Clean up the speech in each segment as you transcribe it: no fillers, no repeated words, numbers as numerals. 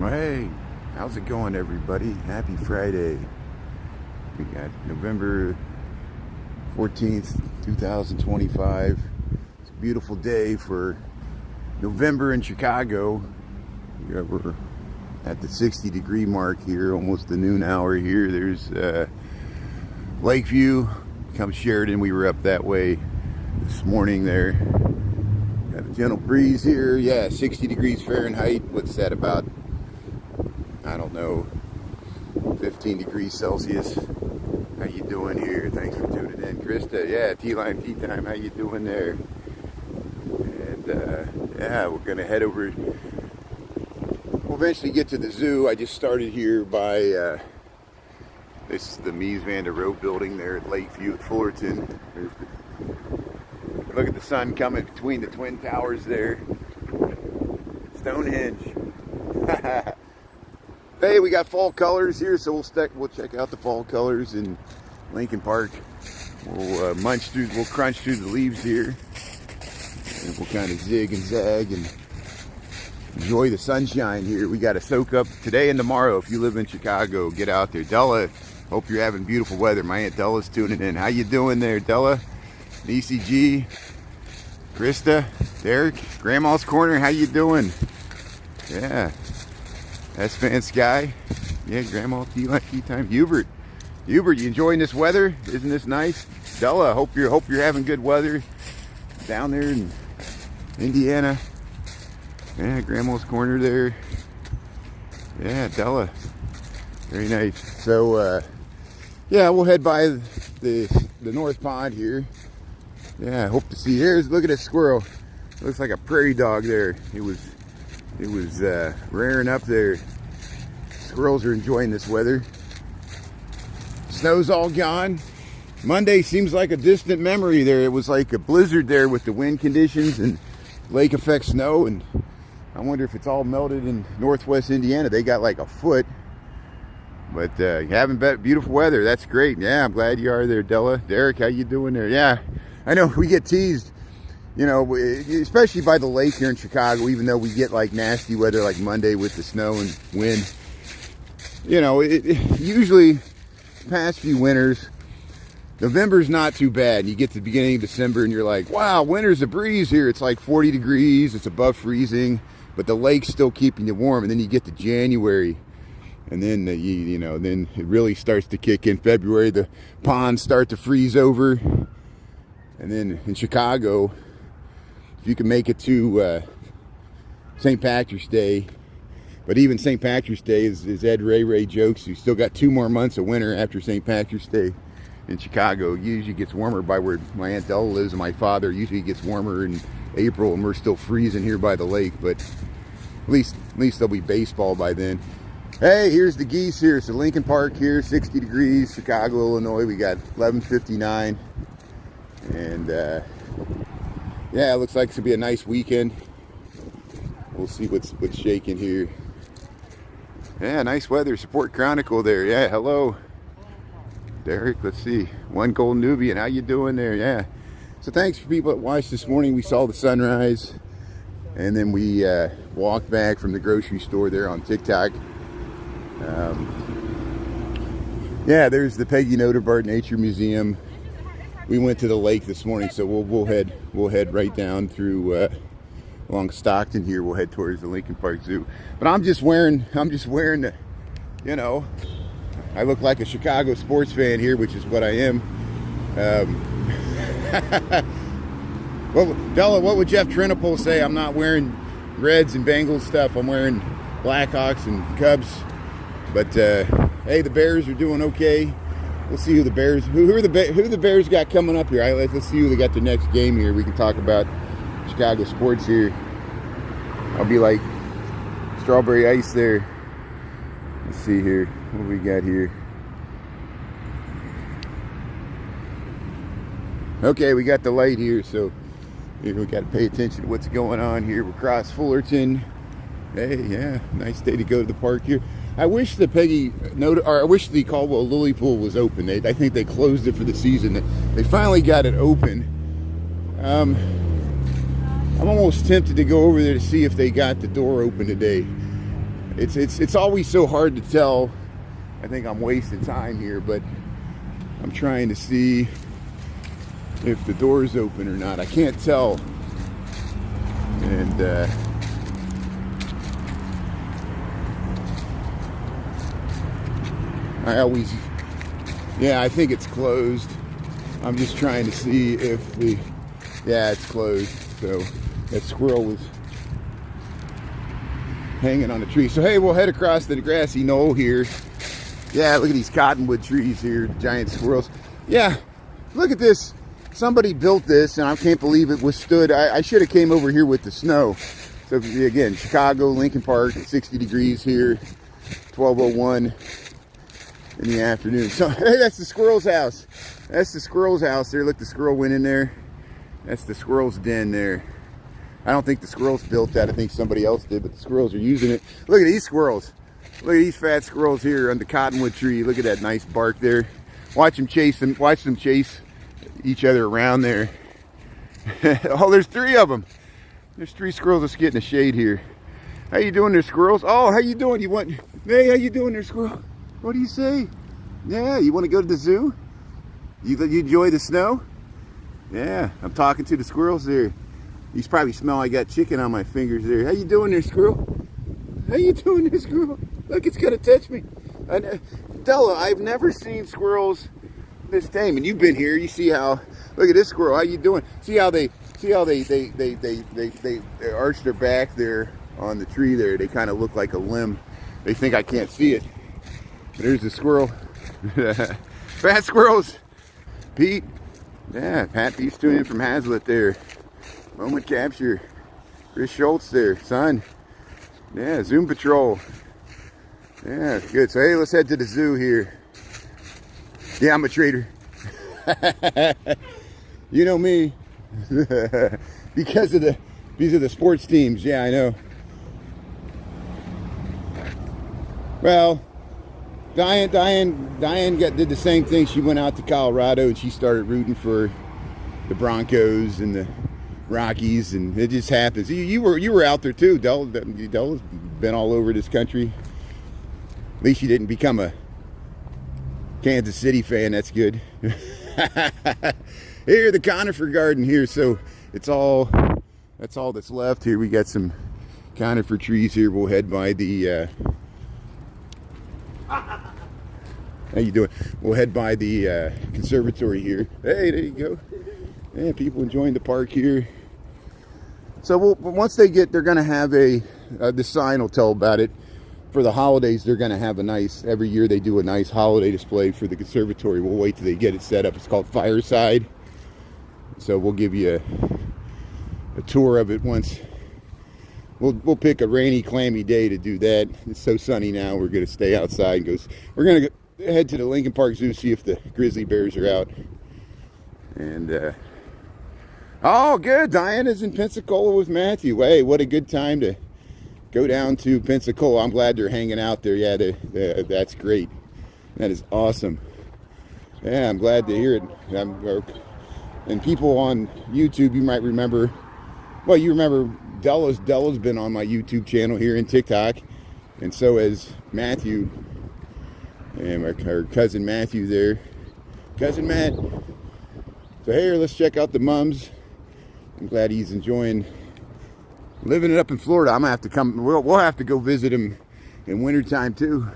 Well, hey, how's it going, everybody? Happy Friday. We got November 14th, 2025. It's a beautiful day for November in Chicago. We're at the 60-degree mark here, almost the noon hour here. There's Lakeview, come Sheridan. We were up that way this morning there. Got a gentle breeze here. Yeah, 60 degrees Fahrenheit. What's that about? I don't know, 15 degrees Celsius. How you doing here? Thanks for tuning in. Krista, yeah, T-Line Tea Time. How you doing there? And yeah, we're gonna head over. We'll eventually get to the zoo. I just started here by this is the Mies van der Rohe building there at Lakeview at Fullerton. Look at the sun coming between the Twin Towers there. Stonehenge. Hey, we got fall colors here, so we'll check out the fall colors in Lincoln Park. We'll we'll crunch through the leaves here, and we'll kind of zig and zag and enjoy the sunshine here. We got to soak up today and tomorrow. If you live in Chicago, get out there. Della, hope you're having beautiful weather. My Aunt Della's tuning in. How you doing there, Della? ECG, Krista, Derek, Grandma's Corner. How you doing? Yeah. S-Fan Sky. Yeah, Grandma Tea Time. Hubert, you enjoying this weather? Isn't this nice? Della, hope you're having good weather down there in Indiana. Yeah, Grandma's Corner there. Yeah, Della. Very nice. So yeah, we'll head by the North Pond here. Yeah, I hope to see. Look at this squirrel. Looks like a prairie dog there. It was rearing up there. Squirrels are enjoying this weather. Snow's all gone. Monday seems like a distant memory there. It was like a blizzard there with the wind conditions and lake effect snow, and I wonder if it's all melted in northwest Indiana. They got like a foot. But having beautiful weather, that's great. Yeah, I'm glad you are there, Della. Derek, how you doing there? Yeah, I know we get teased, you know, especially by the lake here in Chicago, even though we get like nasty weather like Monday with the snow and wind. You know, usually past few winters, November's not too bad. You get to the beginning of December and you're like, wow, winter's a breeze here. It's like 40 degrees, it's above freezing, but the lake's still keeping you warm. And then you get to January, and then then it really starts to kick in. February, the ponds start to freeze over. And then in Chicago, if you can make it to St. Patrick's Day, but even St. Patrick's Day, is Ed Ray jokes, you still got 2 more months of winter after St. Patrick's Day in Chicago. It usually gets warmer by where my Aunt Della lives, and my father usually gets warmer in April, and we're still freezing here by the lake, but at least there'll be baseball by then. Hey, here's the geese here. So Lincoln Park here, 60 degrees, Chicago, Illinois. We got 11:59. And yeah, it looks like it's gonna be a nice weekend. We'll see what's shaking here. Yeah, nice weather. Support Chronicle there. Yeah, hello, Derek. Let's see. One Golden Nubian. How you doing there? Yeah. So thanks for people that watched this morning. We saw the sunrise, and then we walked back from the grocery store there on TikTok. Yeah, there's the Peggy Noterbart Nature Museum. We went to the lake this morning, so we'll head right down through along Stockton here. We'll head towards the Lincoln Park Zoo. But I'm just wearing the, you know, I look like a Chicago sports fan here, which is what I am. Well, Della, what would Jeff Trenopole say? I'm not wearing Reds and Bengals stuff. I'm wearing Blackhawks and Cubs. But hey, the Bears are doing okay. We'll see who the Bears who the Bears got coming up here. Let's see who they got their next game here. We can talk about Chicago sports here. I'll be like strawberry ice there. Let's see here. What we got here? Okay, we got the light here, so we got to pay attention to what's going on here. We're across Fullerton. Hey, yeah, nice day to go to the park here. I wish the Caldwell Lily Pool was open. I think they closed it for the season. They finally got it open. I'm almost tempted to go over there to see if they got the door open today. it's always so hard to tell. I think I'm wasting time here, but I'm trying to see if the door's open or not. I can't tell. And I think it's closed. I'm just trying to see if it's closed. So that squirrel was hanging on a tree. So hey, we'll head across the grassy knoll here. Yeah, look at these cottonwood trees here, giant squirrels. Yeah, look at this. Somebody built this, and I can't believe it withstood. I should have came over here with the snow. So again, Chicago, Lincoln Park, 60 degrees here, 12:01 in the afternoon. So hey, that's the squirrel's house. That's the squirrel's house there. Look, the squirrel went in there. That's the squirrel's den there. I don't think the squirrels built that. I think somebody else did, but the squirrels are using it. Look at these squirrels. Look at these fat squirrels here on the cottonwood tree. Look at that nice bark there. Watch them chase them. Watch them chase each other around there. Oh, there's 3 of them. There's 3 squirrels. Let's get in the shade here. How you doing there, squirrels? Oh, how you doing? Hey, how you doing there, squirrel? What do you say? Yeah, you want to go to the zoo? You enjoy the snow? Yeah, I'm talking to the squirrels there. You probably smell I got chicken on my fingers there. How you doing there, squirrel? How you doing there, squirrel? Look, it's gonna touch me. Della, I've never seen squirrels this tame, and you've been here. You see how? Look at this squirrel. How you doing? See how they arch their back there on the tree there. They kind of look like a limb. They think I can't see it. But there's the squirrel. Fat squirrels. Pete. Yeah, Pat Pete's tuning in from Hazlitt there. Moment capture. Chris Schultz there, son. Yeah, Zoom Patrol. Yeah, good. So hey, let's head to the zoo here. Yeah, I'm a trader. You know me. because of the sports teams. Yeah, I know. Well, Diane did the same thing. She went out to Colorado and she started rooting for the Broncos and the Rockies, and it just happens. You were out there too. Della's been all over this country. At least you didn't become a Kansas City fan. That's good. Here, the conifer garden here. So that's all that's left here. We got some conifer trees here. We'll head by the. How you doing? We'll head by the conservatory here. Hey, there you go. Yeah, people enjoying the park here. So once they're going to have the sign will tell about it. For the holidays, they're going to have every year they do a nice holiday display for the conservatory. We'll wait till they get it set up. It's called Fireside. So we'll give you a tour of it once. We'll pick a rainy, clammy day to do that. It's so sunny now, we're going to stay outside. We're going to head to the Lincoln Park Zoo, see if the grizzly bears are out. And, oh, good. Diana's in Pensacola with Matthew. Hey, what a good time to go down to Pensacola. I'm glad they're hanging out there. Yeah, that's great. That is awesome. Yeah, I'm glad to hear it. And people on YouTube, you might remember. Well, you remember Della's been on my YouTube channel here in TikTok, and so has Matthew, and our cousin Matthew there, cousin Matt. So here, let's check out the mums. I'm glad he's enjoying living it up in Florida. I'm gonna have to come. We'll have to go visit him in wintertime too.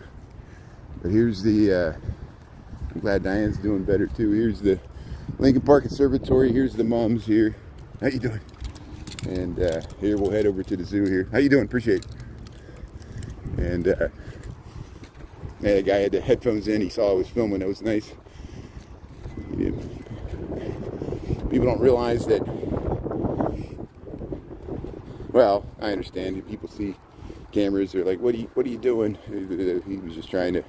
But here's the. I'm glad Diane's doing better too. Here's the Lincoln Park Conservatory. Here's the mums here. How you doing? And here we'll head over to the zoo here. How you doing? Appreciate it. And yeah, the guy had the headphones in. He saw I was filming. That was nice. People don't realize that. Well, I understand. If people see cameras, they're like, "What are you doing?" He was just trying to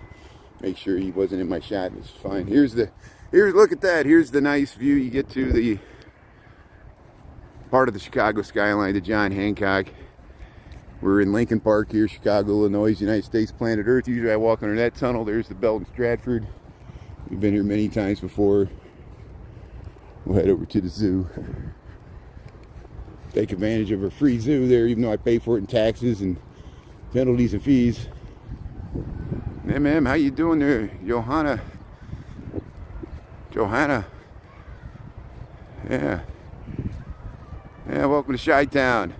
make sure he wasn't in my shot. It's fine. Look at that. Here's the nice view. You get to the part of the Chicago skyline, the John Hancock. We're in Lincoln Park here, Chicago, Illinois, United States, planet Earth. Usually I walk under that tunnel. There's the Belton Stratford. We've been here many times before. We'll head over to the zoo. Take advantage of a free zoo there, even though I pay for it in taxes and penalties and fees. Hey, ma'am, how you doing there, Johanna? Yeah. Yeah, welcome to Chi-Town.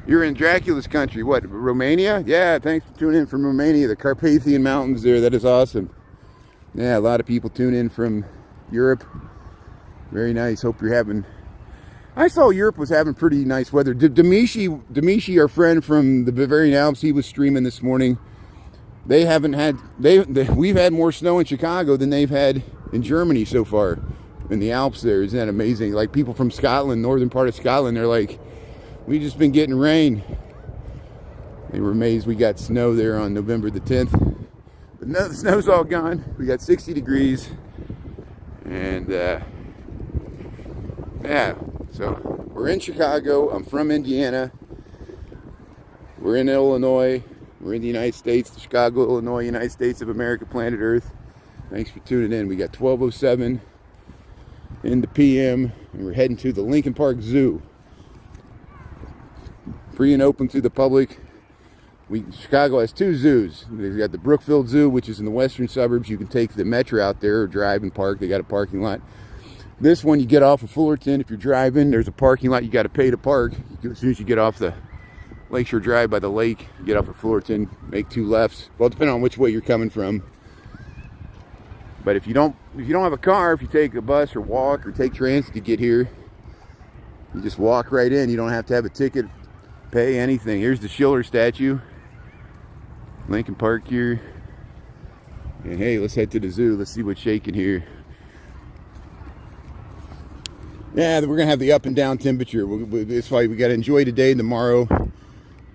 You're in Dracula's country. What, Romania? Yeah, thanks for tuning in from Romania. The Carpathian Mountains there. That is awesome. Yeah, a lot of people tune in from Europe. Very nice. Hope you're having... I saw Europe was having pretty nice weather. Demishi, our friend from the Bavarian Alps, he was streaming this morning. They haven't had... We've had more snow in Chicago than they've had in Germany so far. In the Alps there. Isn't that amazing? Like people from Scotland, northern part of Scotland, they're like... We just been getting rain. They were amazed we got snow there on November the 10th. But no, the snow's all gone. We got 60 degrees. And yeah, so we're in Chicago. I'm from Indiana. We're in Illinois. We're in the United States, Chicago, Illinois, United States of America, planet Earth. Thanks for tuning in. We got 12:07 in the PM, and we're heading to the Lincoln Park Zoo. Free and open to the public. Chicago has two zoos. They've got the Brookfield Zoo, which is in the western suburbs. You can take the metro out there or drive and park. They got a parking lot. This one, you get off of Fullerton. If you're driving, there's a parking lot you got to pay to park. As soon as you get off the Lakeshore Drive by the lake, you get off of Fullerton, make two lefts. Well, depending on which way you're coming from. But if you don't have a car, if you take a bus or walk or take transit to get here, you just walk right in. You don't have to have a ticket. Pay anything. Here's the Schiller statue. Lincoln Park here. And hey, let's head to the zoo. Let's see what's shaking here. Yeah, we're gonna have the up and down temperature. That's why we gotta enjoy today and tomorrow.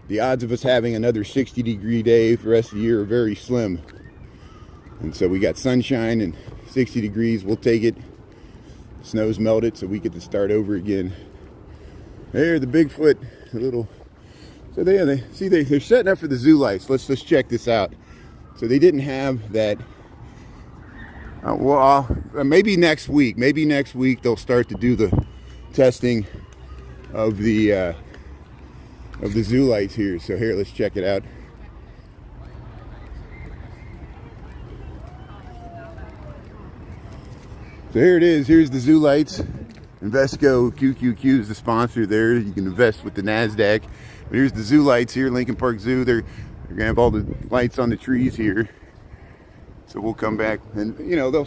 The odds of us having another 60-degree day for the rest of the year are very slim. And so we got sunshine and 60 degrees. We'll take it. Snow's melted, so we get to start over again. There, the Bigfoot, a little. So they're setting up for the zoo lights. Let's check this out. So they didn't have that. Maybe next week. Maybe next week they'll start to do the testing of the zoo lights here. So here, let's check it out. So here it is. Here's the zoo lights. Invesco QQQ is the sponsor there. You can invest with the NASDAQ. But here's the zoo lights here, Lincoln Park Zoo. They're going to have all the lights on the trees here. So we'll come back and, you know,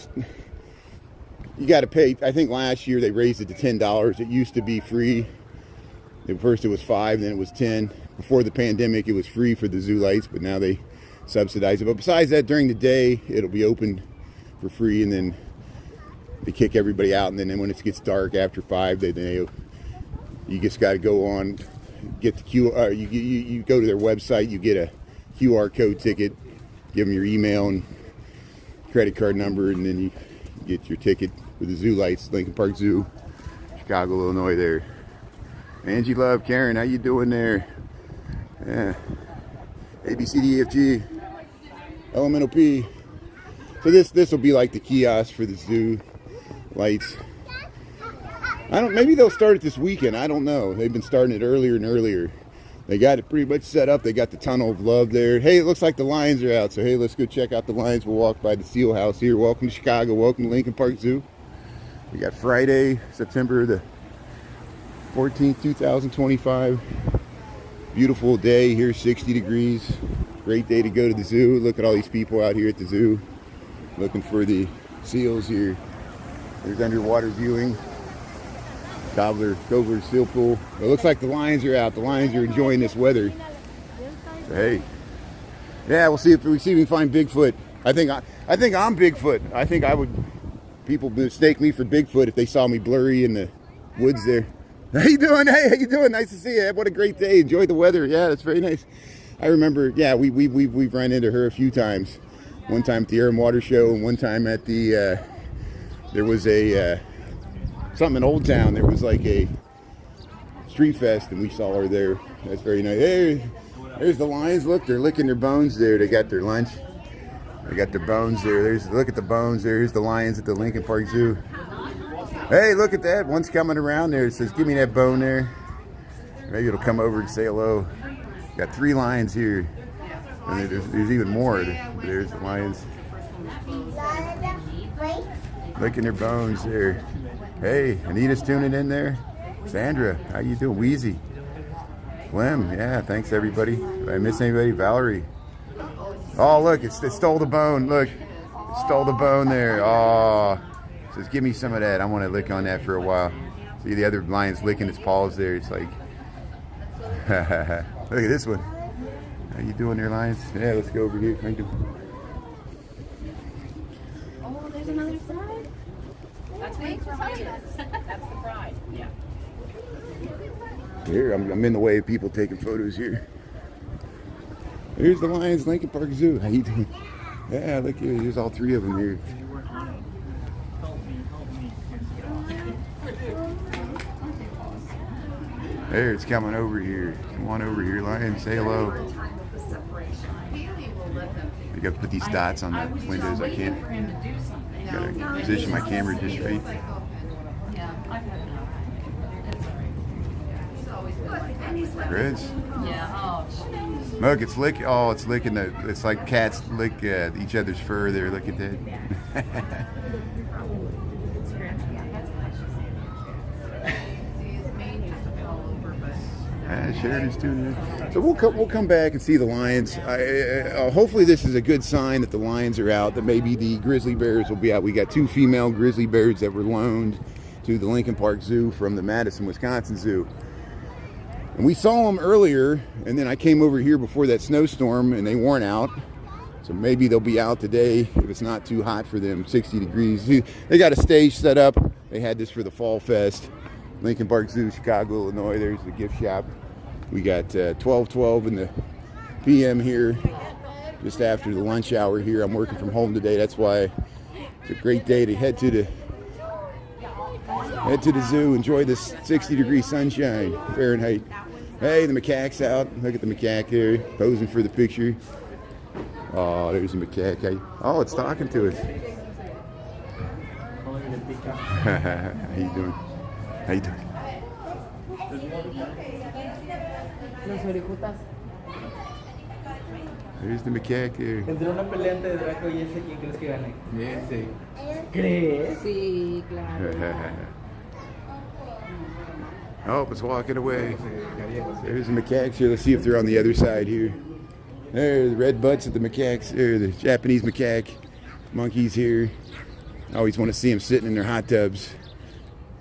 you got to pay. I think last year they raised it to $10. It used to be free. At first it was $5, then it was $10. Before the pandemic, it was free for the zoo lights, but now they subsidize it. But besides that, during the day, it'll be open for free, and then they kick everybody out. And then when it gets dark after 5, you just got to go on, get the QR. You go to their website, you get a QR code ticket, give them your email and credit card number, and then you get your ticket for the zoo lights, Lincoln Park Zoo, Chicago, Illinois. There, Angie Love, Karen, how you doing there? Yeah, ABCDEFG, Elemental P. So this will be like the kiosk for the zoo lights. Maybe they'll start it this weekend. I don't know. They've been starting it earlier and earlier. They got it pretty much set up. They got the Tunnel of Love there. Hey, it looks like the lions are out. So hey, let's go check out the lions. We'll walk by the Seal House here. Welcome to Chicago. Welcome to Lincoln Park Zoo. We got Friday, September the 14th, 2025. Beautiful day here, 60 degrees. Great day to go to the zoo. Look at all these people out here at the zoo looking for the seals here. There's underwater viewing. Cobbler Seal Pool. It looks like the lions are out. The lions are enjoying this weather. So, hey, yeah, we'll see if we can find Bigfoot. I think I'm Bigfoot. I think people mistake me for Bigfoot if they saw me blurry in the woods there. How you doing? Hey, how you doing? Nice to see you. What a great day. Enjoy the weather. Yeah, that's very nice. I remember. Yeah, we've run into her a few times. One time at the Air and Water Show, and one time at the there was a something in Old Town. There was like a street fest, and we saw her there. That's very nice. Hey, there's the lions. Look, they're licking their bones there. They got their lunch. They got their bones there. Look at the bones there. Here's the lions at the Lincoln Park Zoo. Hey, look at that. One's coming around there. It says, give me that bone there. Maybe it'll come over and say hello. Got 3 lions here. And there's even more. There's the lions. Licking their bones there. Hey, Anita's tuning in there. Sandra, how you doing? Wheezy. Clem, yeah, thanks everybody. Did I miss anybody? Valerie. Oh, look, it stole the bone. Look, it stole the bone there. Oh, says, give me some of that. I want to lick on that for a while. See the other lion's licking its paws there. It's like, look at this one. How you doing there, lions? Yeah, let's go over here. Thank you. Oh, there's another side. That's waiting for Highness. That's the pride. Yeah. Here, I'm in the way of people taking photos here. Here's the lions, Lincoln Park Zoo. How you doing? Yeah, look here. There's all 3 of them here. There, it's coming over here. Come on over here, lion. Say hello. I got to put these dots on the windows. I can't. Got to position my camera just right. Grids? Yeah. Oh, look, it's licking. Oh, it's licking the. It's like cats lick each other's fur. There, look at that. Sheridan's tuning in. So we'll come back and see the lions. Hopefully this is a good sign that the lions are out, that maybe the grizzly bears will be out. We got 2 female grizzly bears that were loaned to the Lincoln Park Zoo from the Madison, Wisconsin Zoo. And we saw them earlier, and then I came over here before that snowstorm and they weren't out. So maybe they'll be out today if it's not too hot for them, 60 degrees. They got a stage set up. They had this for the Fall Fest. Lincoln Park Zoo, Chicago, Illinois. There's the gift shop. We got 12:12 in the p.m. here, just after the lunch hour here. I'm working from home today. That's why it's a great day to head to the zoo. Enjoy this 60-degree sunshine, Fahrenheit. Hey, the macaque's out. Look at the macaque here, posing for the picture. Oh, there's a macaque. Oh, it's talking to us. How you doing? How you doing? There's the macaque here. Entre una pelea entre Draco y ese, ¿quién crees que gane? Ese. ¿Crees? sí, claro. Oh, it's walking away. There's the macaques here. Let's see if they're on the other side here. There, the red butts of the macaques. There, the Japanese macaque. Monkeys here. I always want to see them sitting in their hot tubs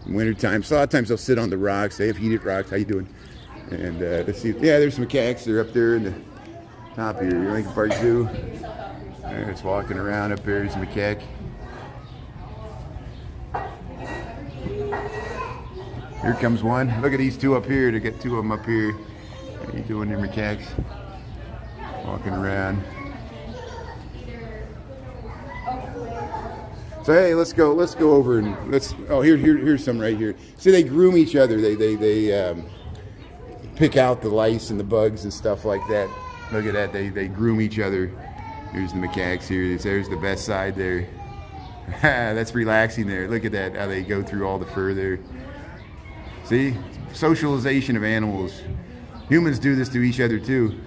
in wintertime. So a lot of times they'll sit on the rocks. They have heated rocks. How you doing? And let's see. Yeah, there's some macaques. They're up there in the top here. Lincoln Park Zoo. There, it's walking around up there. There's a macaque. Here comes one. Look at these 2 up here. They got 2 of them up here. How you doing there, macaques? Walking around. So hey, let's go over and here's some right here. See, they groom each other. They pick out the lice and the bugs and stuff like that. Look at that. They groom each other. Here's the macaques here. There's the best side there. That's relaxing there. Look at that. How they go through all the fur there. See, socialization of animals. Humans do this to each other too.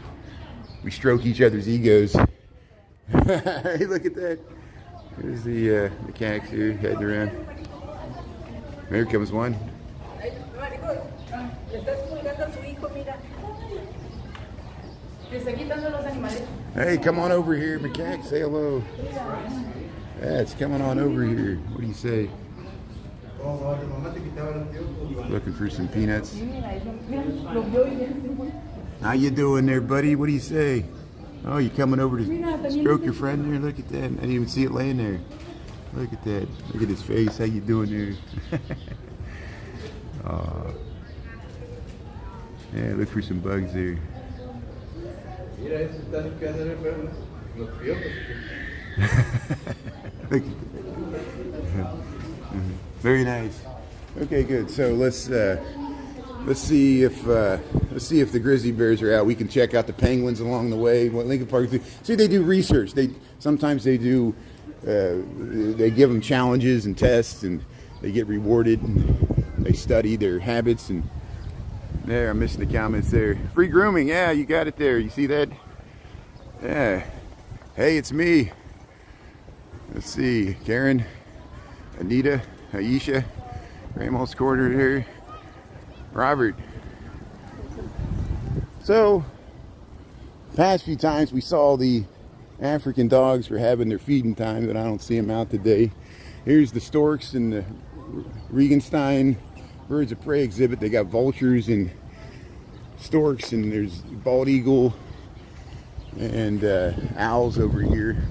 We stroke each other's egos. Hey, look at that. There's the macaques here heading around. There comes one. Hey, come on over here, macaque. Say hello. Yeah, it's coming on over here. What do you say? Looking for some peanuts. How you doing there, buddy? What do you say? Oh, you coming over to stroke your friend there? Look at that. I didn't even see it laying there. Look at that. Look at his face. How you doing there? Yeah, look for some bugs there. Very nice. Okay, good. So let's see if the grizzly bears are out. We can check out the penguins along the way. What Lincoln Park do? See, they do research. Sometimes they do. They give them challenges and tests, and they get rewarded. And they study their habits, and There, I'm missing the comments there. Free grooming, yeah, you got it there. You see that? Yeah. Hey, it's me. Let's see, Karen, Anita, Aisha, Grandma's Corner here, Robert. So, past few times we saw the African dogs were having their feeding time, but I don't see them out today. Here's the storks and the Regenstein birds of prey exhibit. They got vultures and storks, and there's bald eagle and owls over here.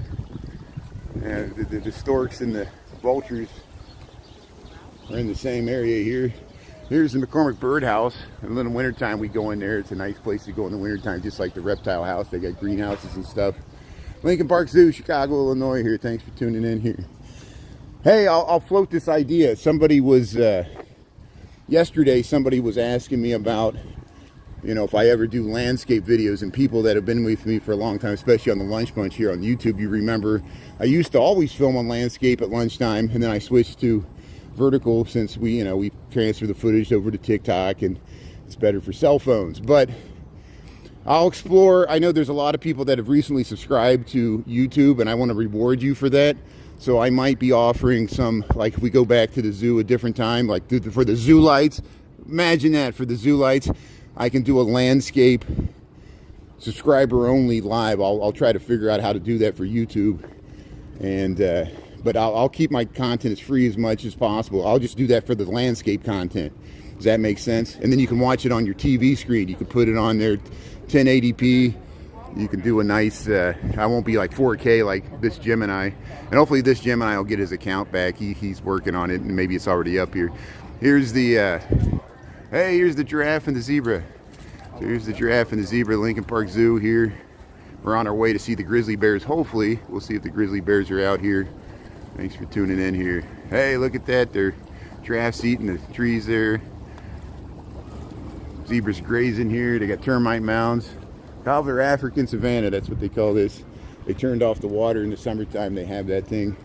The storks and the vultures are in the same area here. Here's the McCormick Bird House. In the wintertime we go in there. It's a nice place to go in the wintertime, just like the reptile house. They got greenhouses and stuff. Lincoln Park Zoo, Chicago, Illinois here. Thanks for tuning in here. Hey, I'll float this idea. Somebody was, yesterday somebody was asking me about, you know, if I ever do landscape videos, and people that have been with me for a long time, especially on the Lunch Bunch here on YouTube, you remember I used to always film on landscape at lunchtime, and then I switched to vertical since we transfer the footage over to TikTok, and it's better for cell phones. But I'll explore. I know there's a lot of people that have recently subscribed to YouTube, and I want to reward you for that. So I might be offering some, like if we go back to the zoo a different time, like for the zoo lights, imagine that, for the zoo lights, I can do a landscape subscriber only live. I'll try to figure out how to do that for YouTube, and but I'll keep my content as free as much as possible. I'll just do that for the landscape content. Does that make sense? And then you can watch it on your TV screen. You can put it on there 1080p. You can do a nice, I won't be like 4K like this Gemini. And hopefully this Gemini will get his account back. He's working on it, and maybe it's already up here. Here's the, hey, here's the giraffe and the zebra. So here's the giraffe and the zebra, Lincoln Park Zoo here. We're on our way to see the grizzly bears. Hopefully, we'll see if the grizzly bears are out here. Thanks for tuning in here. Hey, look at that. They're giraffes eating the trees there. Zebras grazing here. They got termite mounds. Cobbler African savanna, that's what they call this. They turned off the water in the summertime. They have that thing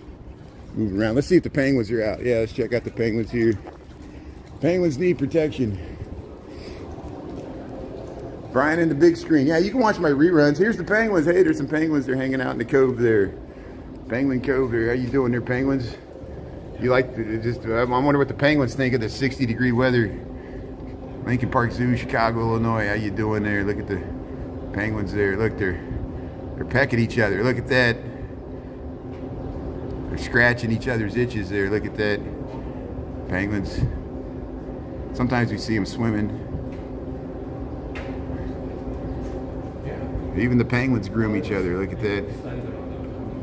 moving around. Let's see if the penguins are out. Yeah, let's check out the penguins here. Penguins need protection. Brian in the big screen. Yeah, you can watch my reruns. Here's the penguins. Hey, there's some penguins. They're hanging out in the cove there. Penguin Cove there. How you doing there, penguins? You like just? I wonder what the penguins think of the 60-degree weather. Lincoln Park Zoo, Chicago, Illinois. How you doing there? Look at the penguins there. Look, they're pecking each other. Look at that. They're scratching each other's itches there. Look at that. Penguins. Sometimes we see them swimming. Even the penguins groom each other. Look at that.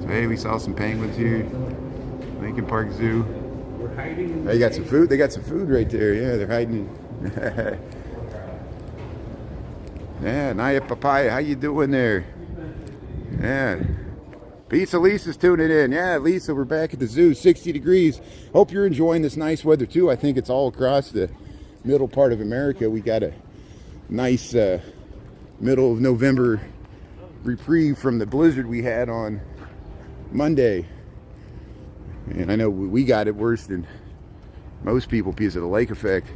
So, hey, we saw some penguins here. Lincoln Park Zoo. They got some food. They got some food right there. Yeah, they're hiding. Yeah, Naya Papaya. How you doing there? Yeah. Pizza Lisa's tuning in. Yeah, Lisa, we're back at the zoo. 60 degrees. Hope you're enjoying this nice weather too. I think it's all across the middle part of America. We got a nice middle of November reprieve from the blizzard we had on Monday, and I know we got it worse than most people because of the lake effect.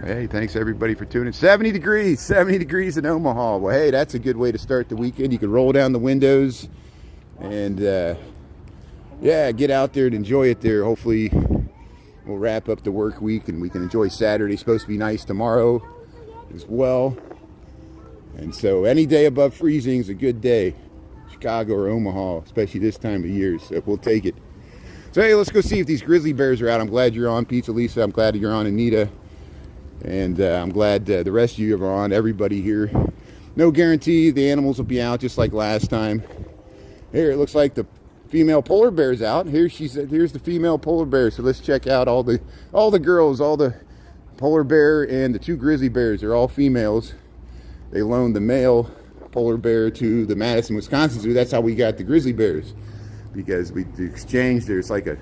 Hey, thanks everybody for tuning in. 70 degrees in Omaha. Well, hey, that's a good way to start the weekend. You can roll down the windows and yeah, get out there and enjoy it there. Hopefully we'll wrap up the work week and we can enjoy Saturday. It's supposed to be nice tomorrow as well. And so any day above freezing is a good day. Chicago or Omaha, especially this time of year, so we'll take it. So hey, let's go see if these grizzly bears are out. I'm glad you're on, Pizza Lisa. I'm glad you're on, Anita. And I'm glad the rest of you are on, everybody here. No guarantee the animals will be out just like last time. Here, it looks like the female polar bear's out. Here's the female polar bear. So let's check out all the girls, all the polar bear and the two grizzly bears are all females. They loaned the male polar bear to the Madison, Wisconsin Zoo. That's how we got the grizzly bears, because we exchanged. There's like a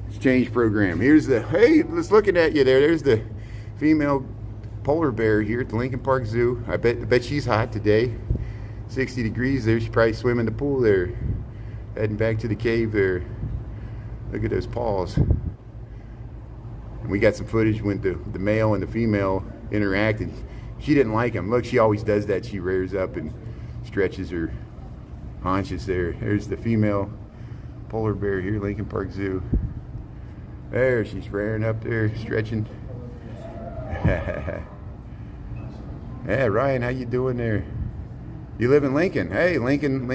exchange program. Here's the, hey, let's looking at you there. There's the female polar bear here at the Lincoln Park Zoo. I bet she's hot today. 60 degrees there. She's probably swimming the pool there. Heading back to the cave there. Look at those paws. And we got some footage with the male and the female interact. And she didn't like him. Look, she always does that. She rears up and stretches her haunches there. There's the female polar bear here, Lincoln Park Zoo. There, she's rearing up there, stretching. Yeah, Ryan, how you doing there? You live in Lincoln? Hey, Lincoln,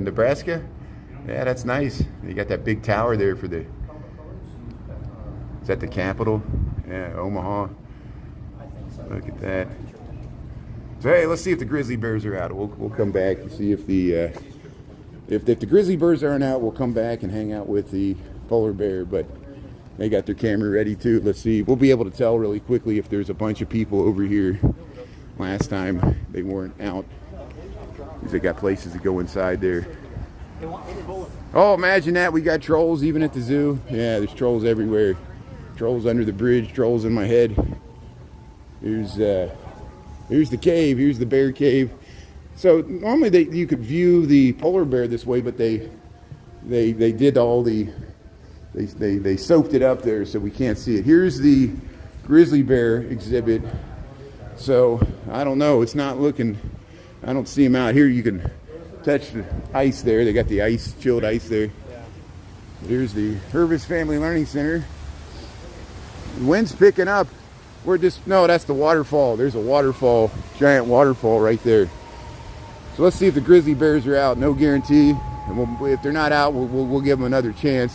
Nebraska? Yeah, that's nice. You got that big tower there for the... Is that the Capitol? Yeah, Omaha. Look at that. So hey, let's see if the grizzly bears are out. We'll come back and see if the if the grizzly bears aren't out. We'll come back and hang out with the polar bear. But they got their camera ready too. Let's see. We'll be able to tell really quickly if there's a bunch of people over here. Last time they weren't out because they got places to go inside there. Oh, imagine that. We got trolls even at the zoo. Yeah, there's trolls everywhere. Trolls under the bridge, trolls in my head. Here's the cave. Here's the bear cave. So normally you could view the polar bear this way, but they did all the they soaked it up there so we can't see it. Here's the grizzly bear exhibit. So I don't know. It's not looking. I don't see them out here. You can touch the ice there. They got the ice, chilled ice there. Here's the Hervis Family Learning Center. The wind's picking up. No, that's the waterfall. There's a waterfall, giant waterfall right there. So let's see if the grizzly bears are out. No guarantee. And if they're not out, we'll give them another chance.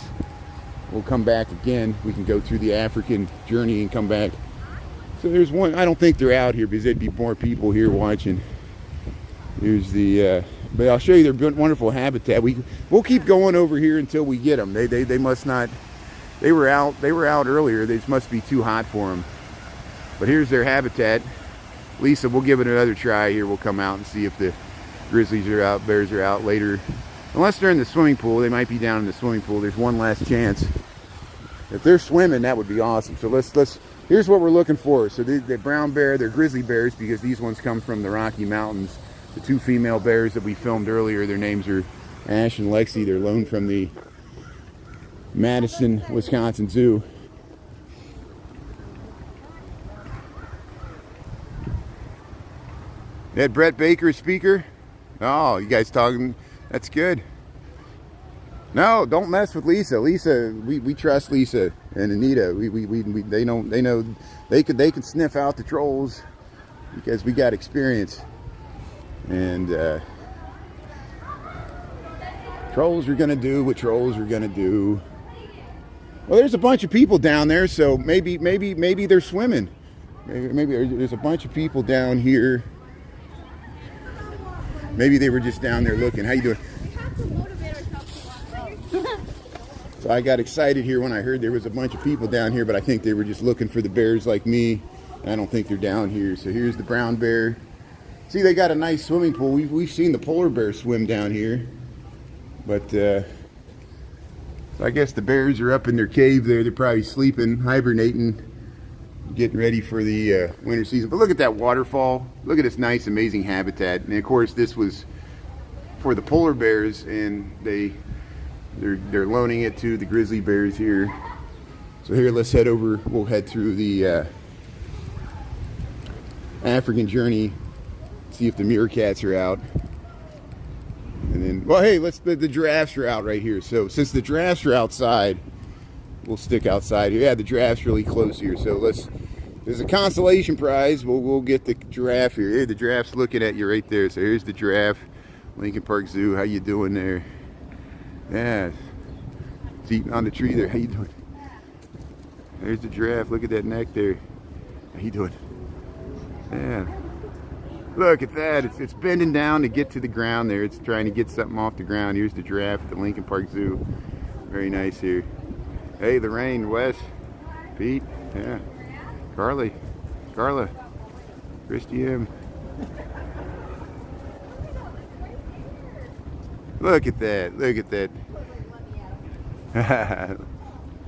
We'll come back again. We can go through the African journey and come back. So there's one. I don't think they're out here because there'd be more people here watching. Here's the. But I'll show you their wonderful habitat. We'll keep going over here until we get them. They must not. They were out earlier. They must be too hot for them. But here's their habitat. Lisa, we'll give it another try here. We'll come out and see if the grizzlies are out, bears are out later. Unless they're in the swimming pool, they might be down in the swimming pool. There's one last chance. If they're swimming, that would be awesome. So let's. Here's what we're looking for. So the brown bear, they're grizzly bears because these ones come from the Rocky Mountains. The two female bears that we filmed earlier, their names are Ash and Lexi. They're loaned from the Madison, Wisconsin Zoo. You had Brett Baker speaker? Oh, you guys talking? That's good. No, don't mess with Lisa. Lisa, we trust Lisa and Anita. They know they can sniff out the trolls because we got experience. And trolls are gonna do what trolls are gonna do. Well, there's a bunch of people down there, so maybe they're swimming. Maybe there's a bunch of people down here. Maybe they were just down there looking. How you doing? So I got excited here when I heard there was a bunch of people down here, but I think they were just looking for the bears like me. I don't think they're down here. So here's the brown bear. See, they got a nice swimming pool. We've seen the polar bear swim down here. But so I guess the bears are up in their cave there. They're probably sleeping, hibernating, getting ready for the winter season. But look at that waterfall. Look at this nice, amazing habitat. And of course, this was for the polar bears, and they're loaning it to the grizzly bears here. So here, let's head over. We'll head through the African journey. See if the meerkats are out. And then, well, hey, the giraffes are out right here. So since the giraffes are outside, we'll stick outside here. Yeah, the giraffe's really close here. So there's a consolation prize. We'll get the giraffe here. Hey, the giraffe's looking at you right there. So here's the giraffe, Lincoln Park Zoo. How you doing there? Yeah, it's eating on the tree there. How you doing? There's the giraffe. Look at that neck there. How you doing? Yeah. Look at that. It's bending down to get to the ground there. It's trying to get something off the ground. Here's the giraffe at the Lincoln Park Zoo. Very nice here. Hey, Lorraine, Wes, Pete, yeah, Carla, Christy M. Look at that. Look at that.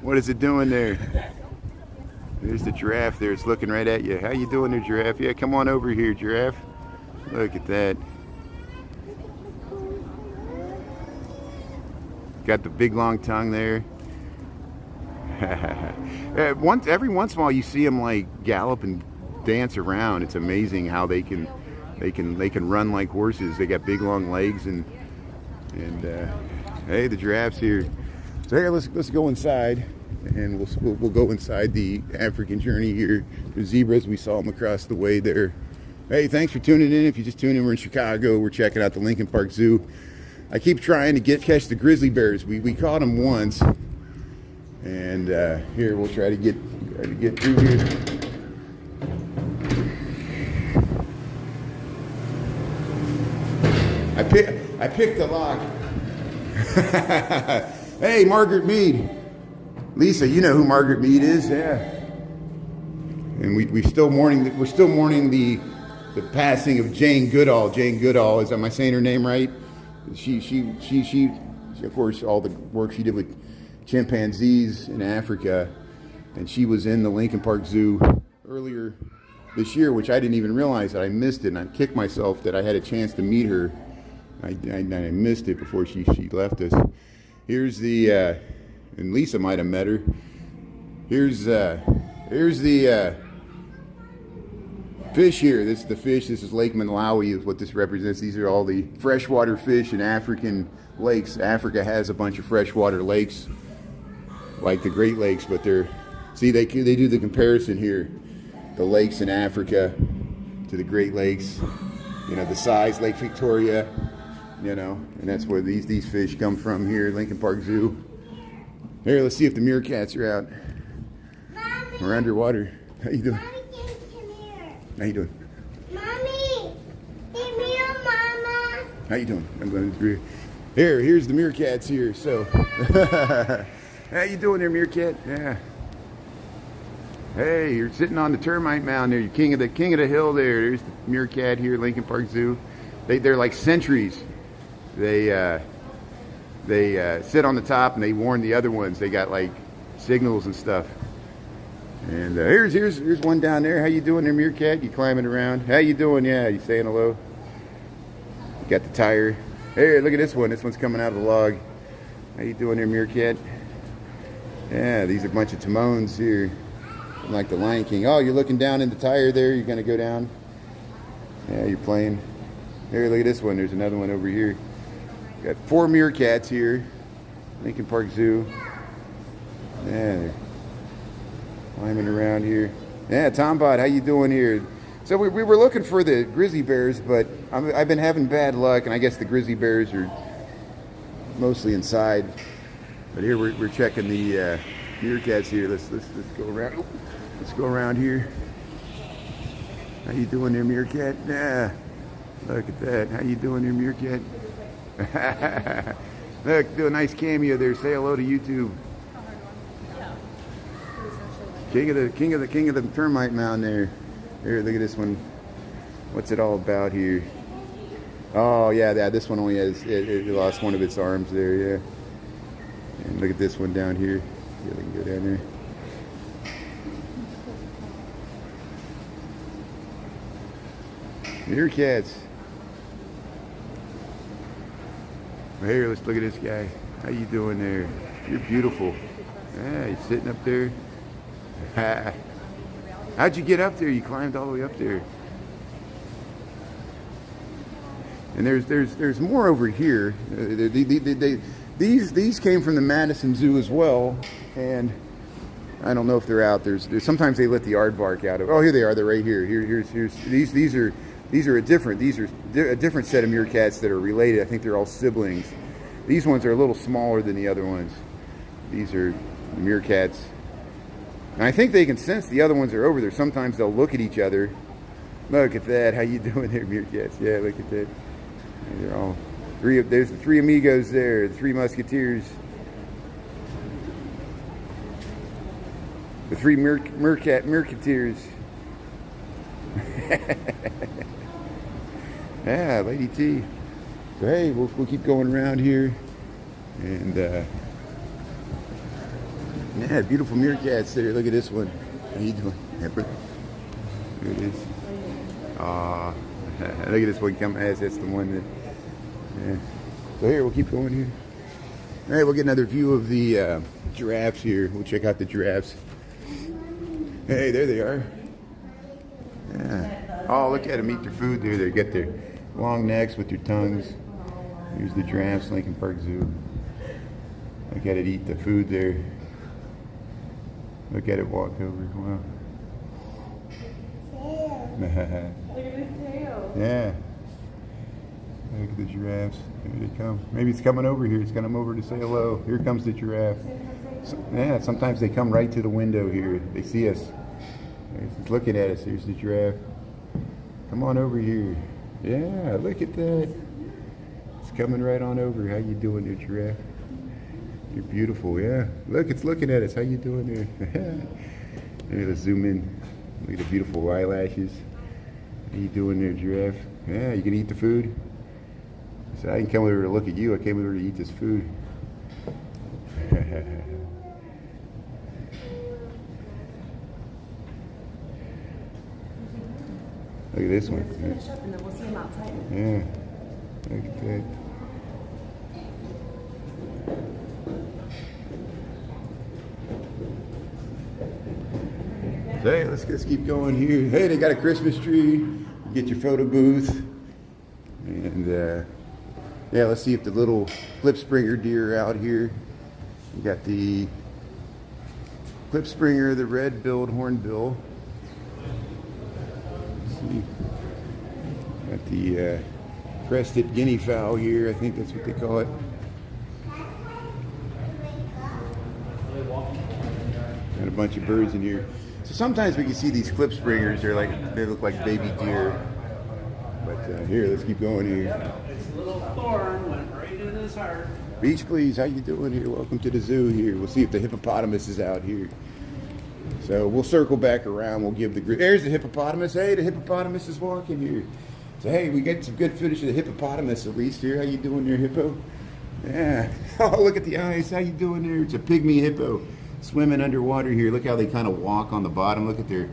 What is it doing there? There's the giraffe there. It's looking right at you. How you doing there, giraffe? Yeah, come on over here, giraffe. Look at that. Got the big long tongue there. Every once in a while you see them like gallop and dance around. It's amazing how they can run like horses. They got big long legs and hey, the giraffes here. So here, let's go inside, and we'll go inside the African journey here. The zebras, we saw them across the way there. Hey, thanks for tuning in. If you just tuned in, we're in Chicago. We're checking out the Lincoln Park Zoo. I keep trying to catch the grizzly bears. We caught them once, and here we'll try to get through here. I picked the lock. Hey, Margaret Mead. Lisa, you know who Margaret Mead is, yeah. And we're still mourning the passing of Jane Goodall. Jane Goodall, am I saying her name right? She of course, all the work she did with chimpanzees in Africa, and she was in the Lincoln Park Zoo earlier this year, which I didn't even realize that I missed it, and I kicked myself that I had a chance to meet her. I missed it before she left us. Here's the, and Lisa might have met her. Here's the fish here. This is the fish. This is Lake Malawi is what this represents. These are all the freshwater fish in African lakes. Africa has a bunch of freshwater lakes, like the Great Lakes, but they do the comparison here. The lakes in Africa to the Great Lakes. You know, the size, Lake Victoria. You know, and that's where these fish come from here at Lincoln Park Zoo. Here, let's see if the meerkats are out. Mommy, we're underwater. How you doing? Mommy, come here. How you doing? Mommy, give me a mama. How you doing? I'm going through. Here's the meerkats here. So, how you doing there, meerkat? Yeah. Hey, you're sitting on the termite mound there. You're king of the hill there. There's the meerkat here at Lincoln Park Zoo. They're like sentries. They sit on the top and they warn the other ones. They got like signals and stuff. And here's one down there. How you doing there, meerkat? You climbing around? How you doing? Yeah, you saying hello? You got the tire. Here, look at this one. This one's coming out of the log. How you doing there, meerkat? Yeah, these are a bunch of Timons here, like the Lion King. Oh, you're looking down in the tire there. You're gonna go down. Yeah, you're playing. Here, look at this one. There's another one over here. Got 4 meerkats here, Lincoln Park Zoo. Yeah, they're climbing around here. Yeah, Tombot, how you doing here? So we were looking for the grizzly bears, but I've been having bad luck, and I guess the grizzly bears are mostly inside. But here we're checking the meerkats here. Let's go around. Oh, let's go around here. How you doing there, meerkat? Yeah. Look at that. How you doing there, meerkat? Look, do a nice cameo there. Say hello to YouTube. King of the termite mound there. Here, look at this one. What's it all about here? Oh yeah, this one only has it lost one of its arms there. Yeah. And look at this one down here. Yeah, they can go down there. Meerkats. Here, let's look at this guy. How you doing there? You're beautiful. Yeah, you're sitting up there. How'd you get up there? You climbed all the way up there. And there's more over here. These came from the Madison Zoo as well, and I don't know if they're out. There's sometimes they let the aardvark out of. Oh, here they are. They're right here. Here's these are a different set of meerkats that are related. I think they're all siblings. These ones are a little smaller than the other ones. These are the meerkats. And I think they can sense the other ones are over there. Sometimes they'll look at each other. Look at that. How you doing there, meerkats? Yeah, look at that. They're all there's the 3 amigos there, the 3 musketeers. The 3 Meerkateers. Yeah, Lady T. So hey, we'll keep going around here, and yeah, beautiful meerkats there. Look at this one. How you doing, Pepper? Here it is. Look at this one come as that's the one that. Yeah. So here, we'll keep going here. All right, we'll get another view of the giraffes here. We'll check out the giraffes. Hey, there they are. Yeah. Oh, look at them eat their food there. They get their long necks with their tongues. Here's the giraffes, Lincoln Park Zoo. Look at it eat the food there. Look at it walk over. Wow. Tail. Look at his tail. Yeah. Look at the giraffes. Here they come. Maybe it's coming over here. It's going to come over to say hello. Here comes the giraffe. Yeah, sometimes they come right to the window here. They see us. It's looking at us. Here's the giraffe. Come on over here. Yeah, look at that. It's coming right on over. How you doing there, giraffe? You're beautiful, yeah. Look, it's looking at us. How you doing there? Here, let's zoom in. Look at the beautiful eyelashes. How you doing there, giraffe? Yeah, you can eat the food? So I didn't come over to look at you. I came over to eat this food. Look at this one. Finish up and then we'll see him outside. Yeah. Look at that. So, hey, let's keep going here. Hey, they got a Christmas tree. Get your photo booth. And yeah, let's see if the little Klipspringer deer are out here. You got the Klipspringer, the red-billed hornbill. Let's see. Got the crested guinea fowl here. I think that's what they call it. Got a bunch of birds in here. So sometimes we can see these Klipspringers. They look like baby deer. But here, let's keep going here. His little thorn went right in his heart. Beach, please. How you doing here? Welcome to the zoo here. We'll see if the hippopotamus is out here. So we'll circle back around. We'll give the... There's the hippopotamus. Hey, the hippopotamus is walking here. So, hey, we get some good footage of the hippopotamus at least here. How you doing there, hippo? Yeah. Oh, look at the eyes. How you doing there? It's a pygmy hippo swimming underwater here. Look how they kind of walk on the bottom. Look at their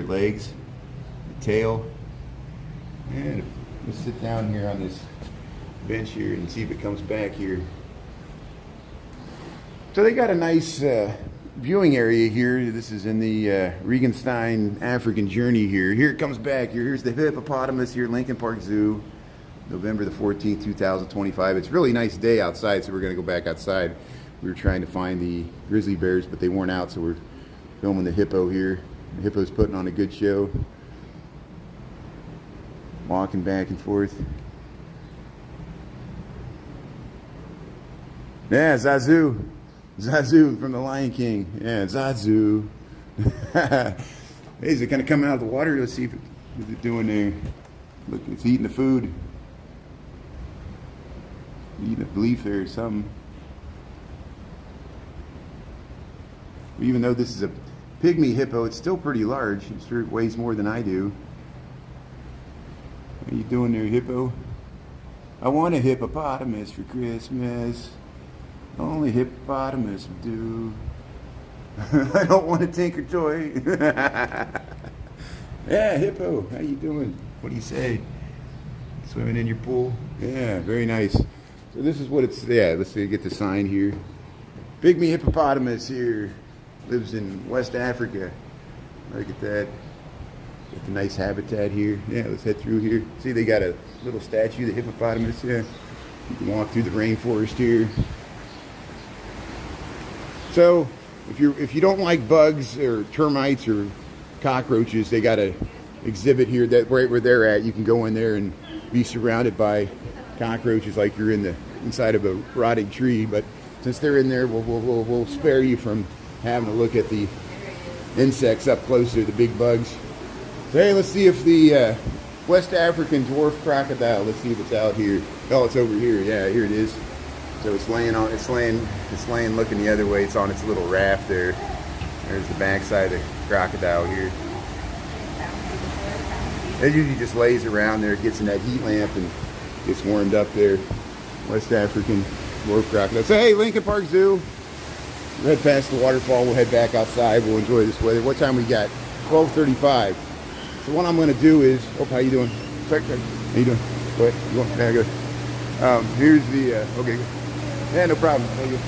legs, the tail. And let's sit down here on this bench here and see if it comes back here. So they got a nice viewing area here. This is in the Regenstein African Journey here. Here it comes back here. Here's the hippopotamus here, Lincoln Park Zoo, November the 14th, 2025. It's a really nice day outside, so we're going to go back outside. We were trying to find the grizzly bears, but they weren't out, so we're filming the hippo here. The hippo's putting on a good show. Walking back and forth. Yeah, Zazu. Zazu from the Lion King. Yeah, Zazu. Hey, is it going to come out of the water? Let's see if what's it doing there. Look, it's eating the food. Eating a leaf there or something. Even though this is a pygmy hippo, it's still pretty large. I'm sure it weighs more than I do. How you doing there, hippo? I want a hippopotamus for Christmas. Only hippopotamus would do. I don't want a tinker toy. Yeah, hippo. How you doing? What do you say? Swimming in your pool? Yeah, very nice. So this is what it's, yeah, let's see, get the sign here. Pygmy hippopotamus here. Lives in West Africa. Look at that. Got the nice habitat here. Yeah, let's head through here. See, they got a little statue, the hippopotamus. Yeah, you can walk through the rainforest here. So, if you don't like bugs or termites or cockroaches, they got a exhibit here that right where they're at. You can go in there and be surrounded by cockroaches like you're in the inside of a rotting tree. But since they're in there, we'll spare you from having a look at the insects up close to the big bugs. So, hey, let's see if the West African dwarf crocodile, let's see if it's out here. Oh, it's over here. Yeah, here it is. So it's laying looking the other way. It's on its little raft there. There's the backside of the crocodile here. It usually just lays around there, gets in that heat lamp and gets warmed up there. West African dwarf crocodile. So, hey, Lincoln Park Zoo. We'll head past the waterfall. We'll head back outside. We'll enjoy this weather. What time we got? 12:35. So what I'm going to do is, oh, how you doing? How you doing? What? You going? Yeah, good. Here's the, okay, good. Yeah, no problem. Thank you.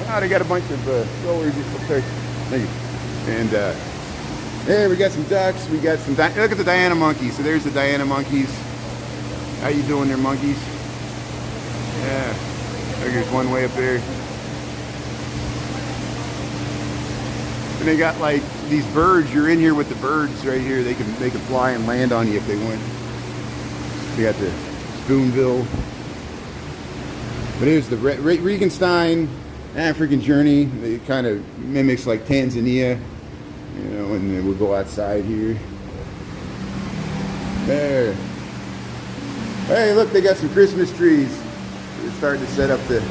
Oh, they got a bunch of strollers. Thank you. And Hey, we got some ducks. We got some. Look at the Diana monkeys. So there's the Diana monkeys. How you doing there, monkeys? Yeah. There's one way up there. And they got like these birds. You're in here with the birds right here. They can fly and land on you if they want. We got the spoonbill. But here's the Regenstein African journey. It kind of mimics like Tanzania, you know. And then we'll go outside here. There. Hey, look, they got some Christmas trees. They're starting to set up the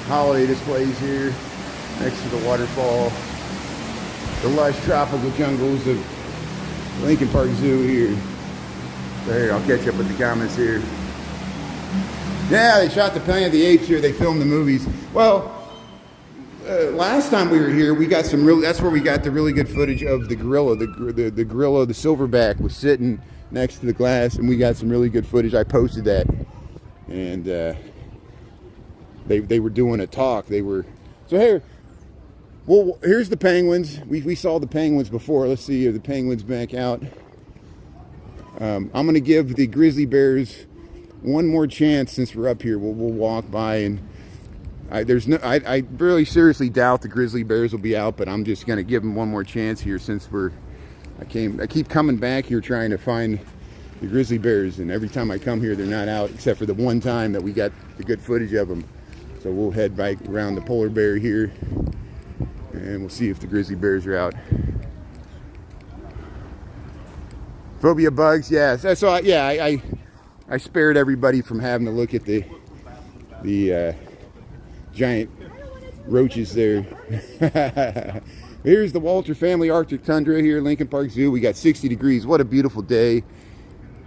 holiday displays here next to the waterfall. The lush tropical jungles of Lincoln Park Zoo here. There, I'll catch up with the comments here. Yeah, they shot the Planet of the Apes here. They filmed the movies. Well, last time we were here, we got some that's where we got the really good footage of the gorilla. The gorilla, the silverback, was sitting next to the glass, and we got some really good footage. I posted that, and they were doing a talk. They were so here. Well, here's the penguins. We saw the penguins before. Let's see if the penguins back out. I'm going to give the grizzly bears one more chance since we're up here. We'll walk by, and I really seriously doubt the grizzly bears will be out, but I'm just going to give them one more chance here since I keep coming back here trying to find the grizzly bears, and every time I come here they're not out except for the one time that we got the good footage of them. So we'll head back around the polar bear here, and we'll see if the grizzly bears are out. Phobia bugs, yeah. So I spared everybody from having to look at the giant roaches there. Here's the Walter family Arctic tundra here, Lincoln Park Zoo. We got 60 degrees. What a beautiful day.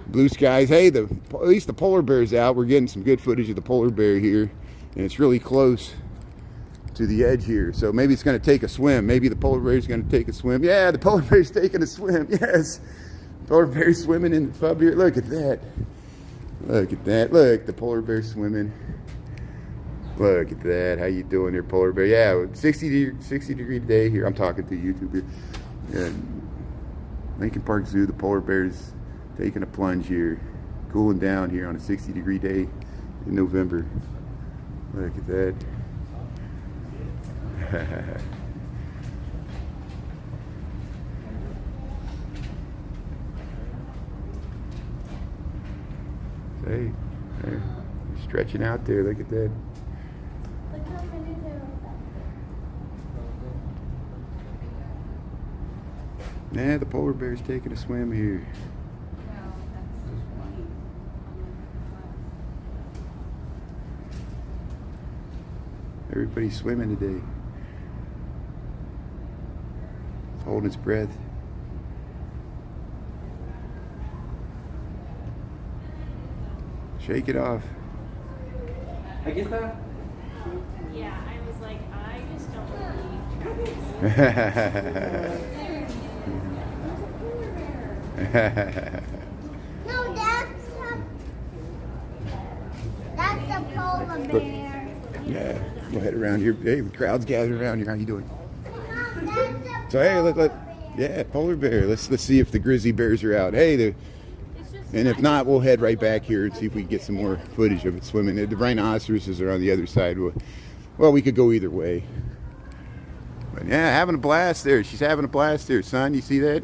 Blue skies. Hey, at least the polar bear's out. We're getting some good footage of the polar bear here, and it's really close to the edge here. So maybe it's going to take a swim. Maybe the polar bear's going to take a swim. Yeah, the polar bear's taking a swim. Yes. Polar bear swimming in the tub here. Look at that. Look at that. Look, the polar bear swimming. Look at that. How you doing there, polar bear? Yeah, 60 degree day here. I'm talking to YouTube here. Yeah. Lincoln Park Zoo, the polar bear's taking a plunge here. Cooling down here on a 60 degree day in November. Look at that. Hey, there, stretching out there. Look at that. Look how many there are. Nah, the polar bear's taking a swim here. Everybody's swimming today. It's holding its breath. Shake it off. Aquí está. Yeah, I was like, I just don't believe No, that's a polar bear. Yeah, we'll head around here. Hey, the crowd's gathered around here. How you doing? Mom, that's a So hey, polar bear. yeah, polar bear. Let's see if the grizzly bears are out. Hey, and if not, we'll head right back here and see if we can get some more footage of it swimming. The rhinoceroses are on the other side. Well, we could go either way. But yeah, having a blast there. She's having a blast there, son. You see that?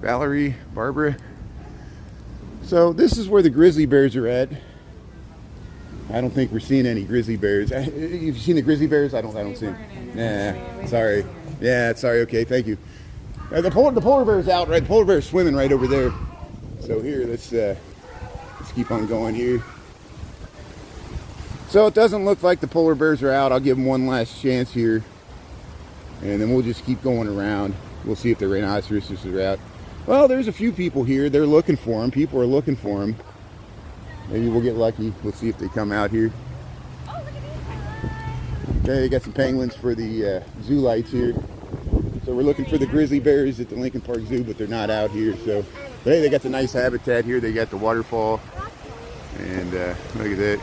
Valerie, Barbara. So this is where the grizzly bears are at. I don't think we're seeing any grizzly bears. You've seen the grizzly bears? I don't see them. Nah, sorry. Yeah, sorry. Okay, thank you. The polar bear's out, right? The polar bear's swimming right over there. So here, let's keep on going here. So it doesn't look like the polar bears are out. I'll give them one last chance here, and then we'll just keep going around. We'll see if the rhinoceroses are out. Well, there's a few people here. They're looking for them. People are looking for them. Maybe we'll get lucky. We'll see if they come out here. Okay, they got some penguins for the zoo lights here. So we're looking for the grizzly bears at the Lincoln Park Zoo, but they're not out here. So, but hey, they got the nice habitat here. They got the waterfall, and look at that.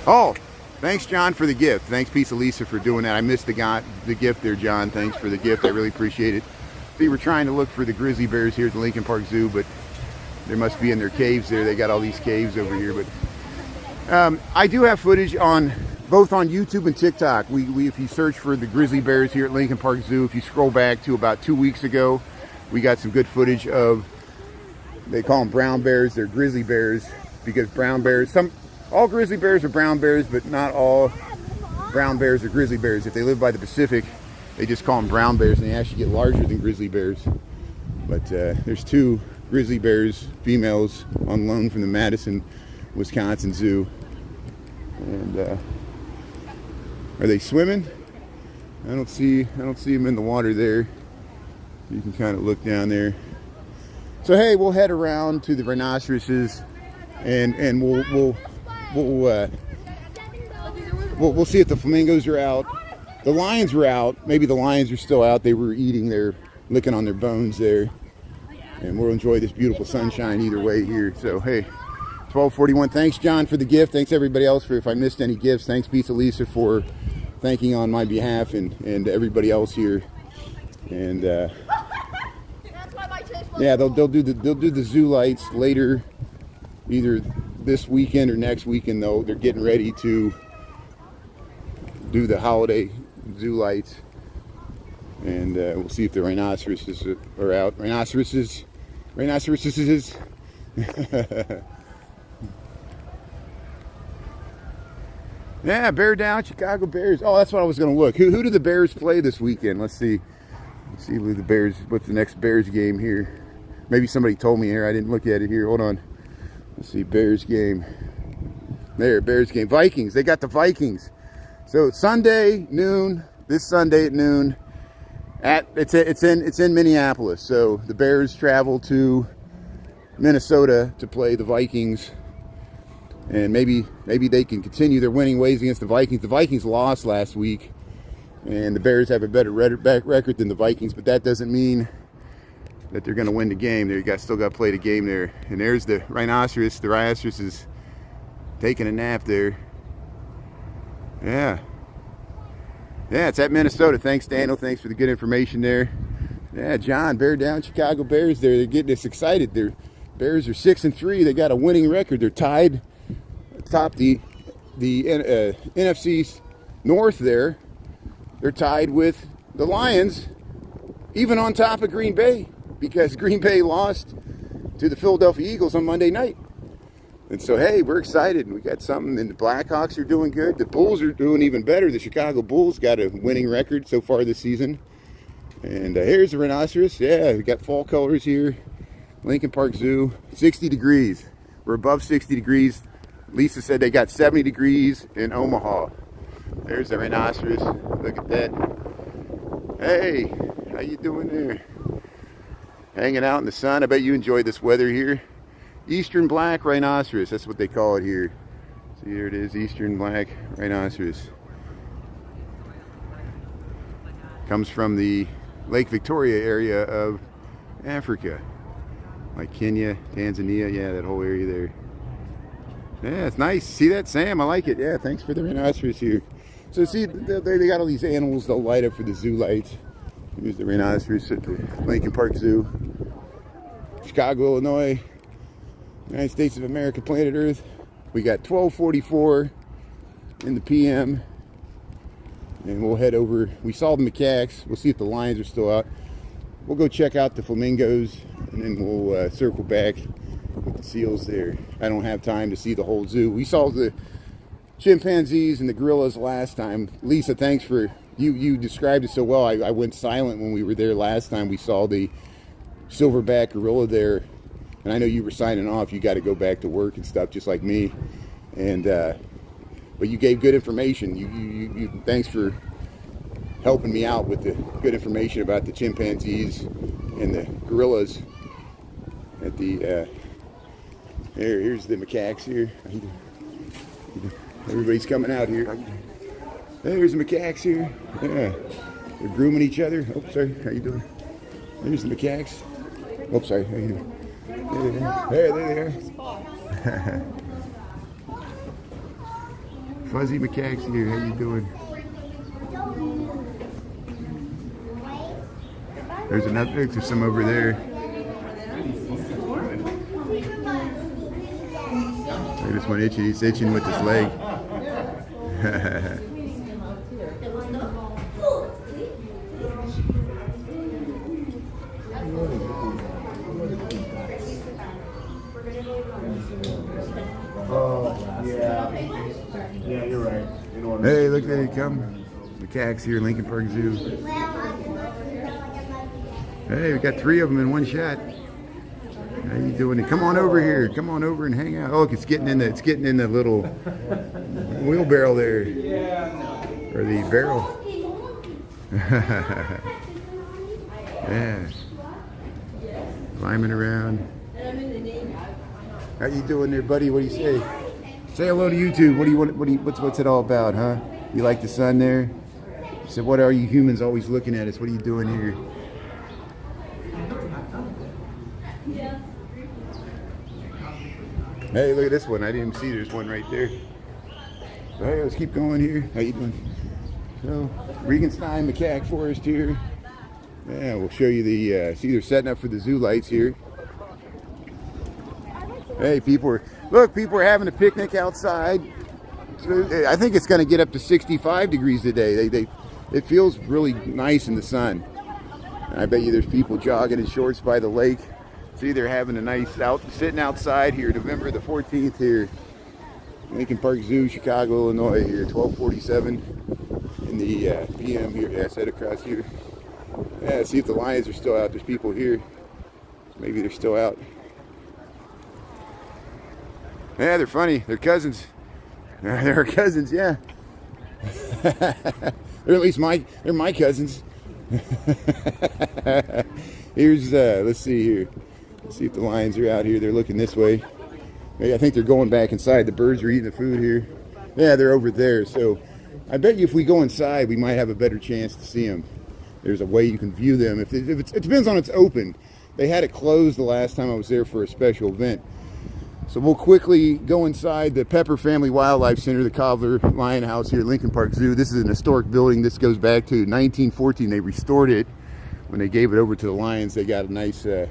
Oh, Thanks, John, for the gift. Thanks, Pizza Lisa, for doing that. I missed the gift there, John. Thanks for the gift. I really appreciate it. See, we're trying to look for the grizzly bears here at the Lincoln Park Zoo, but they must be in their caves there. They got all these caves over here. But I do have footage on both on YouTube and TikTok. If you search for the grizzly bears here at Lincoln Park Zoo, if you scroll back to about 2 weeks ago, we got some good footage of, they call them brown bears. They're grizzly bears because brown bears, all grizzly bears are brown bears, but not all brown bears are grizzly bears. If they live by the Pacific, they just call them brown bears, and they actually get larger than grizzly bears. But there's 2 grizzly bears, females, on loan from the Madison, Wisconsin Zoo. And are they swimming? I don't see them in the water there. You can kind of look down there. So hey, we'll head around to the rhinoceroses, and we'll see if the flamingos are out. The lions were out. Maybe the lions are still out. They were eating. They're licking on their bones there. And we'll enjoy this beautiful sunshine either way here. So hey, 12:41. Thanks, John, for the gift. Thanks everybody else for, if I missed any gifts. Thanks, Pizza Lisa, for thanking on my behalf, and everybody else here. And yeah, they'll do the zoo lights later, either this weekend or next weekend. Though they're getting ready to do the holiday zoo lights, and we'll see if the rhinoceroses are out. Rhinoceroses. Yeah, bear down, Chicago Bears. Oh, that's what I was going to look. Who do the Bears play this weekend? Let's see. Let's see who the Bears. What's the next Bears game here? Maybe somebody told me here. I didn't look at it here. Hold on. Let's see, Bears game. There, Bears game. Vikings. They got the Vikings. So Sunday noon. This Sunday at noon. It's in Minneapolis. So the Bears travel to Minnesota to play the Vikings. And maybe they can continue their winning ways against the Vikings. The Vikings lost last week, and the Bears have a better record than the Vikings, but that doesn't mean that they're going to win the game. They still got to play the game there. And there's the rhinoceros. The rhinoceros is taking a nap there. Yeah, it's at Minnesota. Thanks, Daniel. Thanks for the good information there. Yeah, John, bear down, Chicago Bears there. They're getting us excited. Their Bears are 6-3. They got a winning record. They're tied atop the NFC North there. They're tied with the Lions, even on top of Green Bay, because Green Bay lost to the Philadelphia Eagles on Monday night. And so, hey, we're excited. We got something, and the Blackhawks are doing good. The Bulls are doing even better. The Chicago Bulls got a winning record so far this season. And here's the rhinoceros. Yeah, we got fall colors here. Lincoln Park Zoo, 60 degrees. We're above 60 degrees. Lisa said they got 70 degrees in Omaha. There's the rhinoceros. Look at that. Hey, how you doing there? Hanging out in the sun. I bet you enjoy this weather here. Eastern black rhinoceros. That's what they call it here. See, here it is, Eastern black rhinoceros. Comes from the Lake Victoria area of Africa. Like Kenya, Tanzania, yeah, that whole area there. Yeah, it's nice. See that, Sam? I like it. Yeah, thanks for the rhinoceros here. So see, they got all these animals they'll light up for the zoo lights. Here's the rhinoceros at the Lincoln Park Zoo. Chicago, Illinois. United States of America, planet Earth. We got 12:44 in the PM. And we'll head over. We saw the macaques. We'll see if the lions are still out. We'll go check out the flamingos, and then we'll circle back with the seals there. I don't have time to see the whole zoo. We saw the chimpanzees and the gorillas last time. Lisa, thanks for, you described it so well. I went silent when we were there last time. We saw the silverback gorilla there, and I know you were signing off. You got to go back to work and stuff, just like me. And but you gave good information. You thanks for helping me out with the good information about the chimpanzees and the gorillas at the here's the macaques here. Everybody's coming out here. There's the macaques here. Yeah, they're grooming each other. Oh, sorry. How you doing? There's the macaques. Oh, sorry. How you doing? There they are. fuzzy macaques here. How you doing? There's another. There's some over there. Look at this one itching. He's itching with his leg. Yeah, you're right. Hey, look, there you come. Macaques here, Lincoln Park Zoo. Hey, we got 3 of them in one shot. How you doing? Come on over here. Come on over and hang out. Oh, look, it's getting in the little wheelbarrow there, or the barrel. Yeah, climbing around. How you doing there, buddy? What do you say? Say hello to YouTube. What do you want? What's it all about, huh? You like the sun there? So what are you humans always looking at us? What are you doing here? Hey, look at this one. I didn't even see there's one right there. So, hey, let's keep going here. How you doing? So, Regenstein Macaque Forest here. Yeah, we'll show you the, see they're setting up for the zoo lights here. Hey, people are having a picnic outside. So, I think it's going to get up to 65 degrees today. It feels really nice in the sun. And I bet you there's people jogging in shorts by the lake. See, they're having a nice sitting outside here, November the 14th here, Lincoln Park Zoo, Chicago, Illinois here, 12:47 in the p.m. here. Yeah, set across here. Yeah, see if the lions are still out. There's people here. Maybe they're still out. Yeah, they're funny. They're cousins. They're cousins, yeah. They're at least they're my cousins. Here's, let's see here. Let's see if the lions are out here. They're looking this way. I think they're going back inside. The birds are eating the food here. Yeah, they're over there. So I bet you if we go inside, we might have a better chance to see them. There's a way you can view them. It depends on it's open. They had it closed the last time I was there for a special event. So we'll quickly go inside the Pepper Family Wildlife Center, the Cobbler Lion House here at Lincoln Park Zoo. This is an historic building. This goes back to 1914. They restored it when they gave it over to the lions. They got a nice, and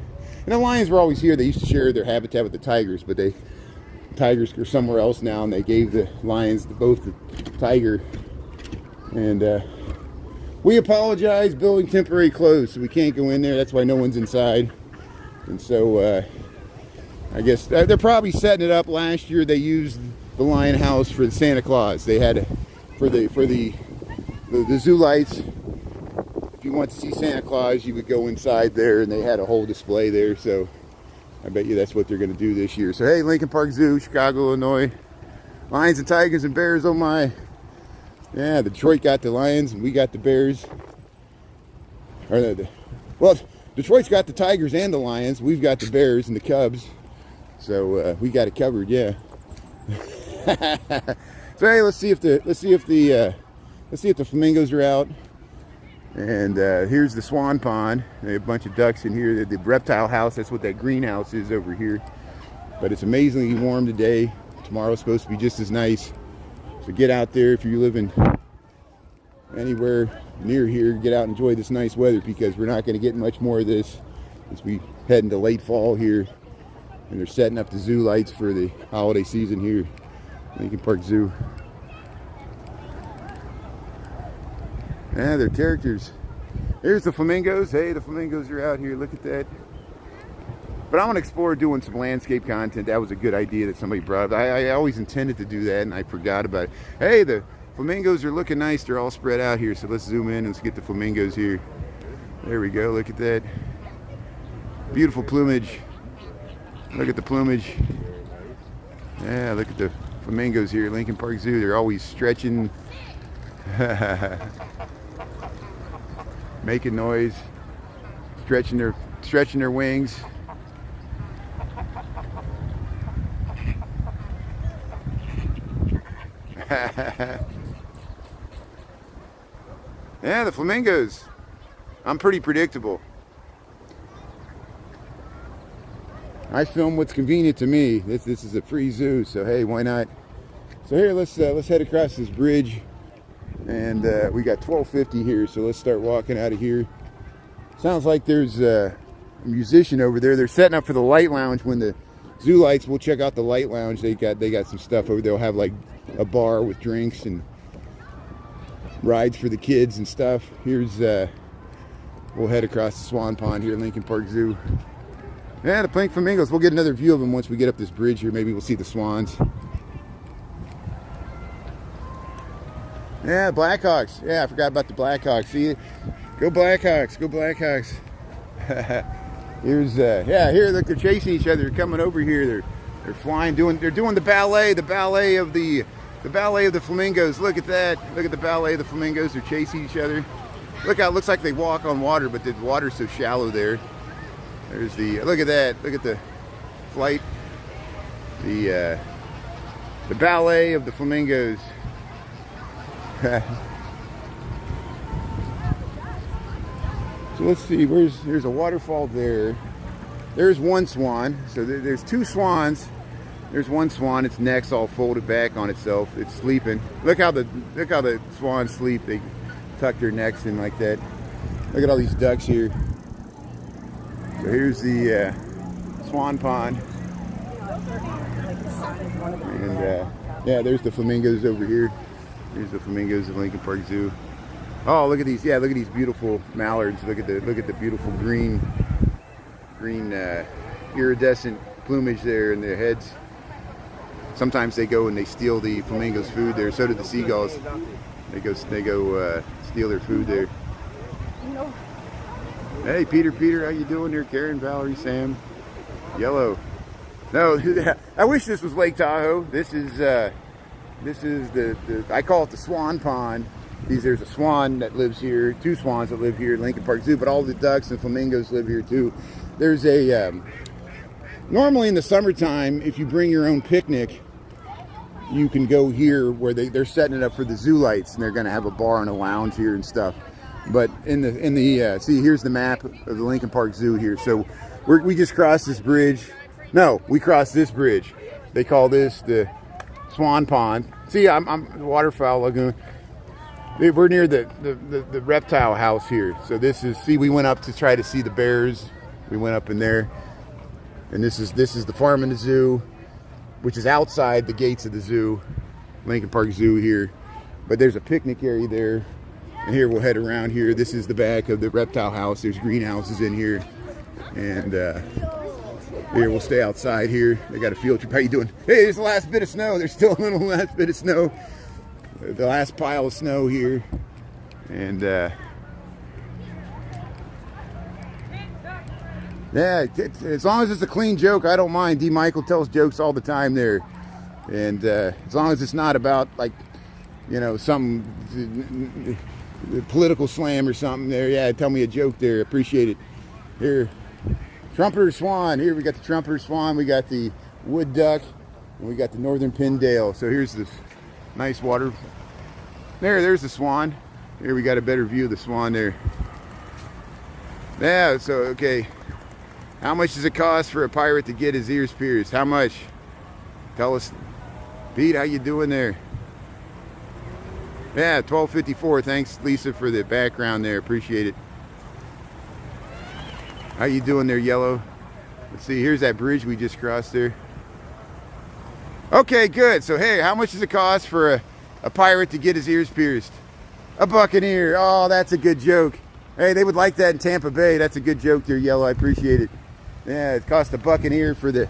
the lions were always here. They used to share their habitat with the tigers, but tigers are somewhere else now, and they gave the lions both the tiger. And we apologize, building temporary closed, so we can't go in there. That's why no one's inside. And so I guess they're probably setting it up. Last year they used the lion house for the Santa Claus. They had for the zoo lights. If you want to see Santa Claus, you would go inside there, and they had a whole display there. So I bet you that's what they're going to do this year. So hey, Lincoln Park Zoo, Chicago, Illinois. Lions and tigers and bears, oh my. Yeah, Detroit got the lions and we got the bears. Well, Detroit's got the tigers and the lions. We've got the bears and the cubs. So we got it covered, yeah. So hey, let's see if the flamingos are out. And here's the swan pond. They have a bunch of ducks in here. The reptile house, that's what that greenhouse is over here. But it's amazingly warm today. Tomorrow's supposed to be just as nice. So get out there if you're living anywhere near here. Get out and enjoy this nice weather, because we're not going to get much more of this as we head into late fall here. And they're setting up the zoo lights for the holiday season here, Lincoln Park Zoo. Yeah, they're characters. Here's the flamingos. Hey, the flamingos are out here. Look at that. But I want to explore doing some landscape content. That was a good idea that somebody brought up. I always intended to do that, and I forgot about it. Hey, the flamingos are looking nice. They're all spread out here. So let's zoom in and let's get the flamingos here. There we go. Look at that. Beautiful plumage. Look at the plumage. Yeah, look at the flamingos here at Lincoln Park Zoo. They're always stretching, making noise, stretching their wings. Yeah, the flamingos. I'm pretty predictable. I film what's convenient to me. This is a free zoo, so hey, why not So here, let's head across this bridge, and we got 12:50 here. So let's start walking out of here. Sounds like there's a musician over there. They're setting up for the light lounge. When the zoo lights, we'll check out the light lounge. They got some stuff over there. They'll have like a bar with drinks and rides for the kids and stuff. Here's we'll head across the Swan Pond here at Lincoln Park Zoo. Yeah, the pink flamingos. We'll get another view of them once we get up this bridge here. Maybe we'll see the swans. Yeah, Blackhawks. Yeah, I forgot about the Blackhawks. See, go Blackhawks. Go Blackhawks. Here's yeah, here look, they're chasing each other. They're coming over here. They're flying, they're doing the ballet of the flamingos. Look at that. Look at the ballet of the flamingos. They're chasing each other. Look how it looks like they walk on water, but the water's so shallow there. There's the look at that. Look at the flight. The ballet of the flamingos. So let's see, there's a waterfall there. There's one swan. So there's two swans. There's one swan, its neck's all folded back on itself. It's sleeping. Look how the swans sleep. They tuck their necks in like that. Look at all these ducks here. So here's the Swan Pond. And yeah, there's the flamingos over here. Here's the flamingos of Lincoln Park Zoo. Oh, look at these! Yeah, look at these beautiful mallards. Look at the beautiful green iridescent plumage there in their heads. Sometimes they go and they steal the flamingos' food there. So do the seagulls. They go steal their food there. Hey, Peter, how you doing there? Karen, Valerie, Sam, Yellow. No, I wish this was Lake Tahoe. This is the I call it the Swan Pond. There's a swan that lives here, two swans that live here at Lincoln Park Zoo, but all the ducks and flamingos live here too. There's a normally in the summertime, if you bring your own picnic, you can go here where they're setting it up for the zoo lights, and they're going to have a bar and a lounge here and stuff. But in the see, here's the map of the Lincoln Park Zoo here. So we just crossed this bridge. No, we crossed this bridge. They call this the Swan Pond. See, I'm waterfowl lagoon. We're near the reptile house here. So this is, see, we went up to try to see the bears. We went up in there. And this is the farm and the zoo, which is outside the gates of the zoo, Lincoln Park Zoo here. But there's a picnic area there. And here we'll head around here. This is the back of the reptile house. There's greenhouses in here. And here we'll stay outside here. They got a field trip. How you doing? Hey, there's the last bit of snow. There's still a little last bit of snow. The last pile of snow here. And yeah, as long as it's a clean joke, I don't mind. D. Michael tells jokes all the time there. And as long as it's not about, like, you know, some political slam or something there. Yeah, tell me a joke there. Appreciate it. Here, trumpeter swan. Here we got the trumpeter swan. We got the wood duck. And we got the northern pindale. So here's this nice water. There's the swan. Here we got a better view of the swan there. Yeah, so, okay. How much does it cost for a pirate to get his ears pierced? How much? Tell us. Pete, how you doing there? Yeah, $12.54. Thanks, Lisa, for the background there. Appreciate it. How you doing there, Yellow? Let's see. Here's that bridge we just crossed there. Okay, good. So, hey, how much does it cost for a pirate to get his ears pierced? A buccaneer. Oh, that's a good joke. Hey, they would like that in Tampa Bay. That's a good joke there, Yellow. I appreciate it. Yeah, it cost a buccaneer for the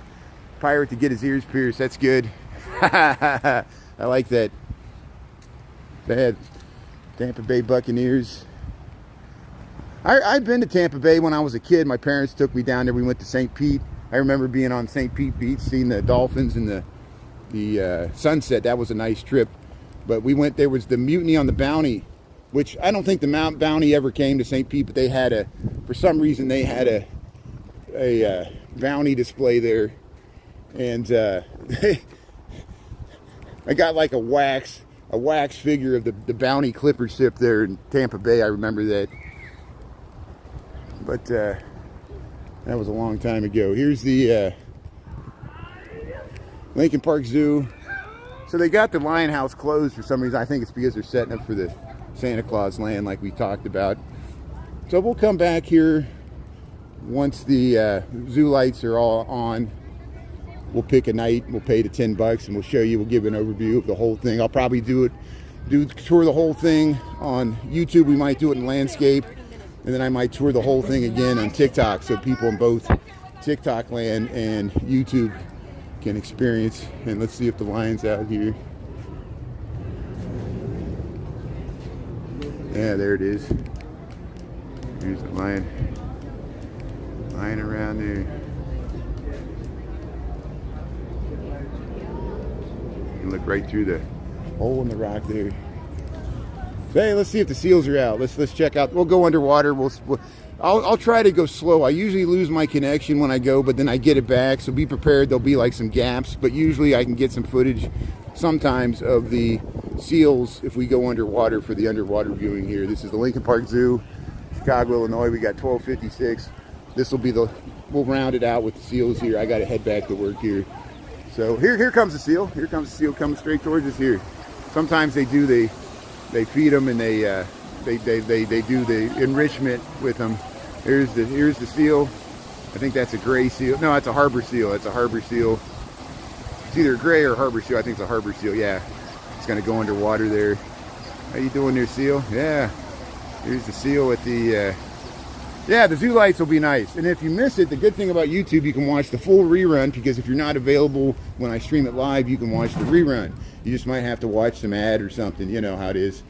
pirate to get his ears pierced. That's good. I like that. They had Tampa Bay Buccaneers. I've been to Tampa Bay when I was a kid. My parents took me down there. We went to St. Pete. I remember being on St. Pete Beach, seeing the dolphins and the sunset. That was a nice trip. But we went, there was the mutiny on the Bounty, which I don't think the Mount Bounty ever came to St. Pete, but they had for some reason they had a bounty display there. And I got like a wax figure of the Bounty Clipper ship there in Tampa Bay. I remember that. But that was a long time ago. Here's the Lincoln Park Zoo. So they got the lion house closed for some reason. I think it's because they're setting up for the Santa Claus land like we talked about. So we'll come back here once the zoo lights are all on. We'll pick a night, we'll pay the $10 and we'll show you, we'll give an overview of the whole thing. I'll probably tour the whole thing on YouTube. We might do it in landscape, and then I might tour the whole thing again on TikTok so people in both TikTok land and YouTube can experience. And let's see if the lion's out here. Yeah, there it is. Here's the lion. Lion around there. You can look right through the hole in the rock there. So, hey, let's see if the seals are out. Let's check out. We'll go underwater. I'll try to go slow. I usually lose my connection when I go, but then I get it back. So be prepared. There'll be like some gaps, but usually I can get some footage sometimes of the seals if we go underwater for the underwater viewing here. This is the Lincoln Park Zoo, Chicago, Illinois. We got 1256. This will be we'll round it out with the seals here. I got to head back to work here. So here comes the seal. Here comes the seal coming straight towards us here. Sometimes they feed them and they do the enrichment with them. Here's the seal. I think that's a gray seal. No, it's a harbor seal. It's a harbor seal. It's either a gray or a harbor seal. I think it's a harbor seal. Yeah, it's gonna go underwater there. How you doing there, seal? Yeah. Here's the seal at the. Yeah, the zoo lights will be nice. And if you miss it, the good thing about YouTube, you can watch the full rerun, because if you're not available when I stream it live, you can watch the rerun. You just might have to watch some ad or something. You know how it is.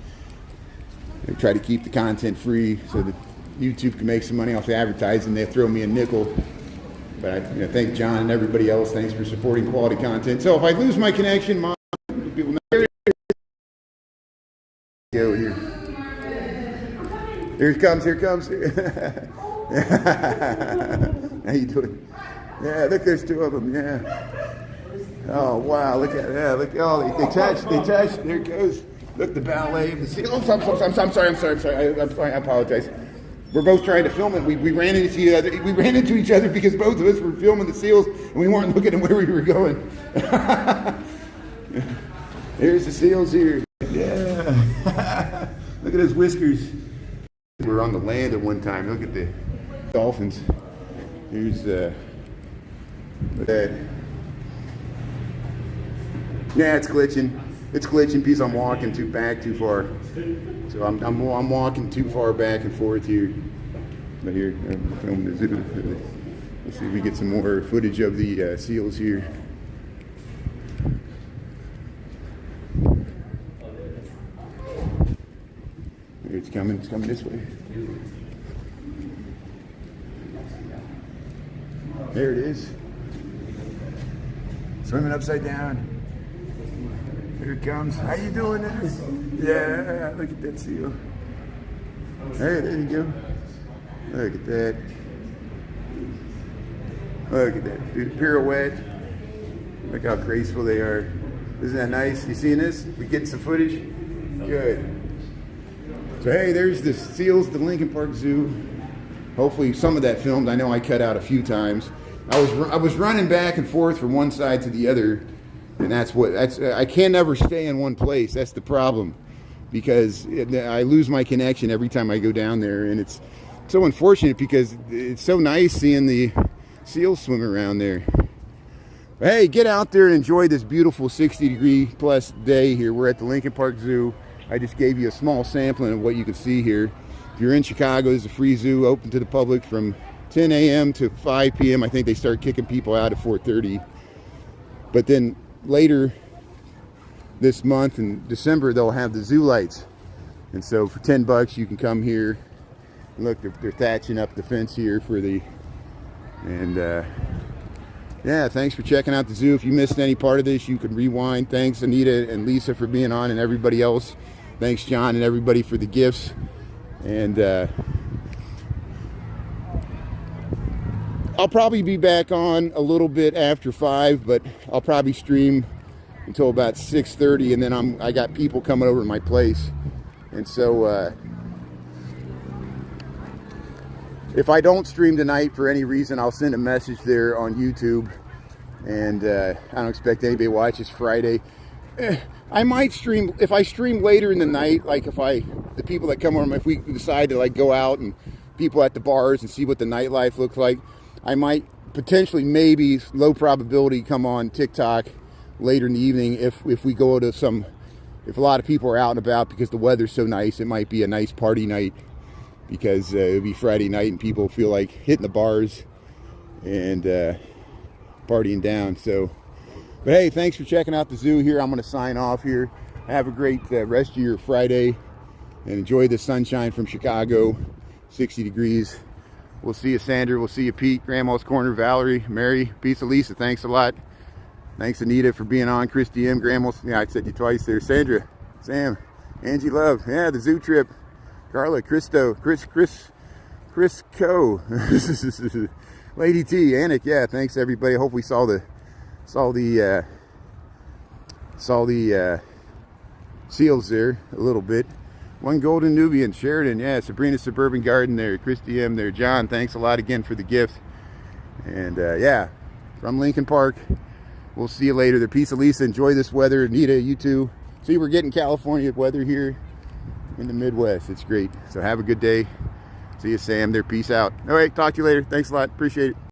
They try to keep the content free so that YouTube can make some money off the advertising. They throw me a nickel. But I thank John and everybody else. Thanks for supporting quality content. So if I lose my connection, people know. Go here. Here it comes. Here it comes. How you doing? Yeah, look, there's two of them. Yeah. Oh wow, look at that. Look, oh, they touch. There it goes. Look, the ballet of the seal. Oh, I'm sorry. I apologize. We're both trying to film it. We ran into each other. We ran into each other because both of us were filming the seals and we weren't looking at where we were going. There's the seals here. Yeah. Look at those whiskers. We were on the land at one time. Look at the dolphins. Here's look at that. Yeah, it's glitching. It's glitching because I'm walking too far. So I'm walking too far back and forth here. But here, I'm filming the zoo. Let's see if we get some more footage of the seals here. Here it's coming this way. There it is. Swimming upside down. Here it comes. How you doing there? Yeah, look at that seal. Hey, there you go. Look at that. Look at that. Do the pirouette. Look how graceful they are. Isn't that nice? You seeing this? We getting some footage? Good. So hey, there's the seals at the Lincoln Park Zoo. Hopefully some of that filmed. I know I cut out a few times. I was running back and forth from one side to the other. And I can never stay in one place. That's the problem, because I lose my connection every time I go down there, and it's so unfortunate because it's so nice seeing the seals swim around there. But hey, get out there and enjoy this beautiful 60-degree-plus day here. We're at the Lincoln Park Zoo. I just gave you a small sampling of what you can see here. If you're in Chicago, it's a free zoo, open to the public from 10 a.m. to 5 p.m. I think they start kicking people out at 4:30. But then later this month in December, they'll have the zoo lights, and so for $10 you can come here. Look, they're thatching up the fence here for the, and yeah, thanks for checking out the zoo. If you missed any part of this, you can rewind. Thanks Anita and Lisa for being on, and everybody else. Thanks John and everybody for the gifts. And I'll probably be back on a little bit after 5, but I'll probably stream until about 6:30, and then I got people coming over to my place. And so if I don't stream tonight for any reason, I'll send a message there on YouTube. And I don't expect anybody to watch. It's Friday. I might stream, if I stream later in the night, like the people that come on, if we decide to like go out and people at the bars and see what the nightlife looks like, I might potentially, maybe low probability, come on TikTok later in the evening if we go to some, if a lot of people are out and about because the weather's so nice. It might be a nice party night because it'll be Friday night and people feel like hitting the bars and partying down. So, but hey, thanks for checking out the zoo here. I'm going to sign off here. Have a great rest of your Friday and enjoy the sunshine from Chicago. 60 degrees. We'll see you, Sandra. We'll see you, Pete, Grandma's Corner, Valerie, Mary, Pizza Lisa. Thanks a lot. Thanks, Anita, for being on. Christy M, Grandma's. Yeah, I said you twice there. Sandra, Sam, Angie Love. Yeah, the zoo trip. Carla, Christo, Chris Co. Lady T, Anik. Yeah, thanks everybody. Hope we saw the seals there a little bit. One golden Nubian, Sheridan. Yeah, Sabrina's Suburban Garden there. Christy M there. John, thanks a lot again for the gift. And yeah, from Lincoln Park. We'll see you later. The Pizza Lisa. Enjoy this weather. Anita, you too. See, we're getting California weather here in the Midwest. It's great. So have a good day. See you, Sam there. Peace out. All right, talk to you later. Thanks a lot. Appreciate it.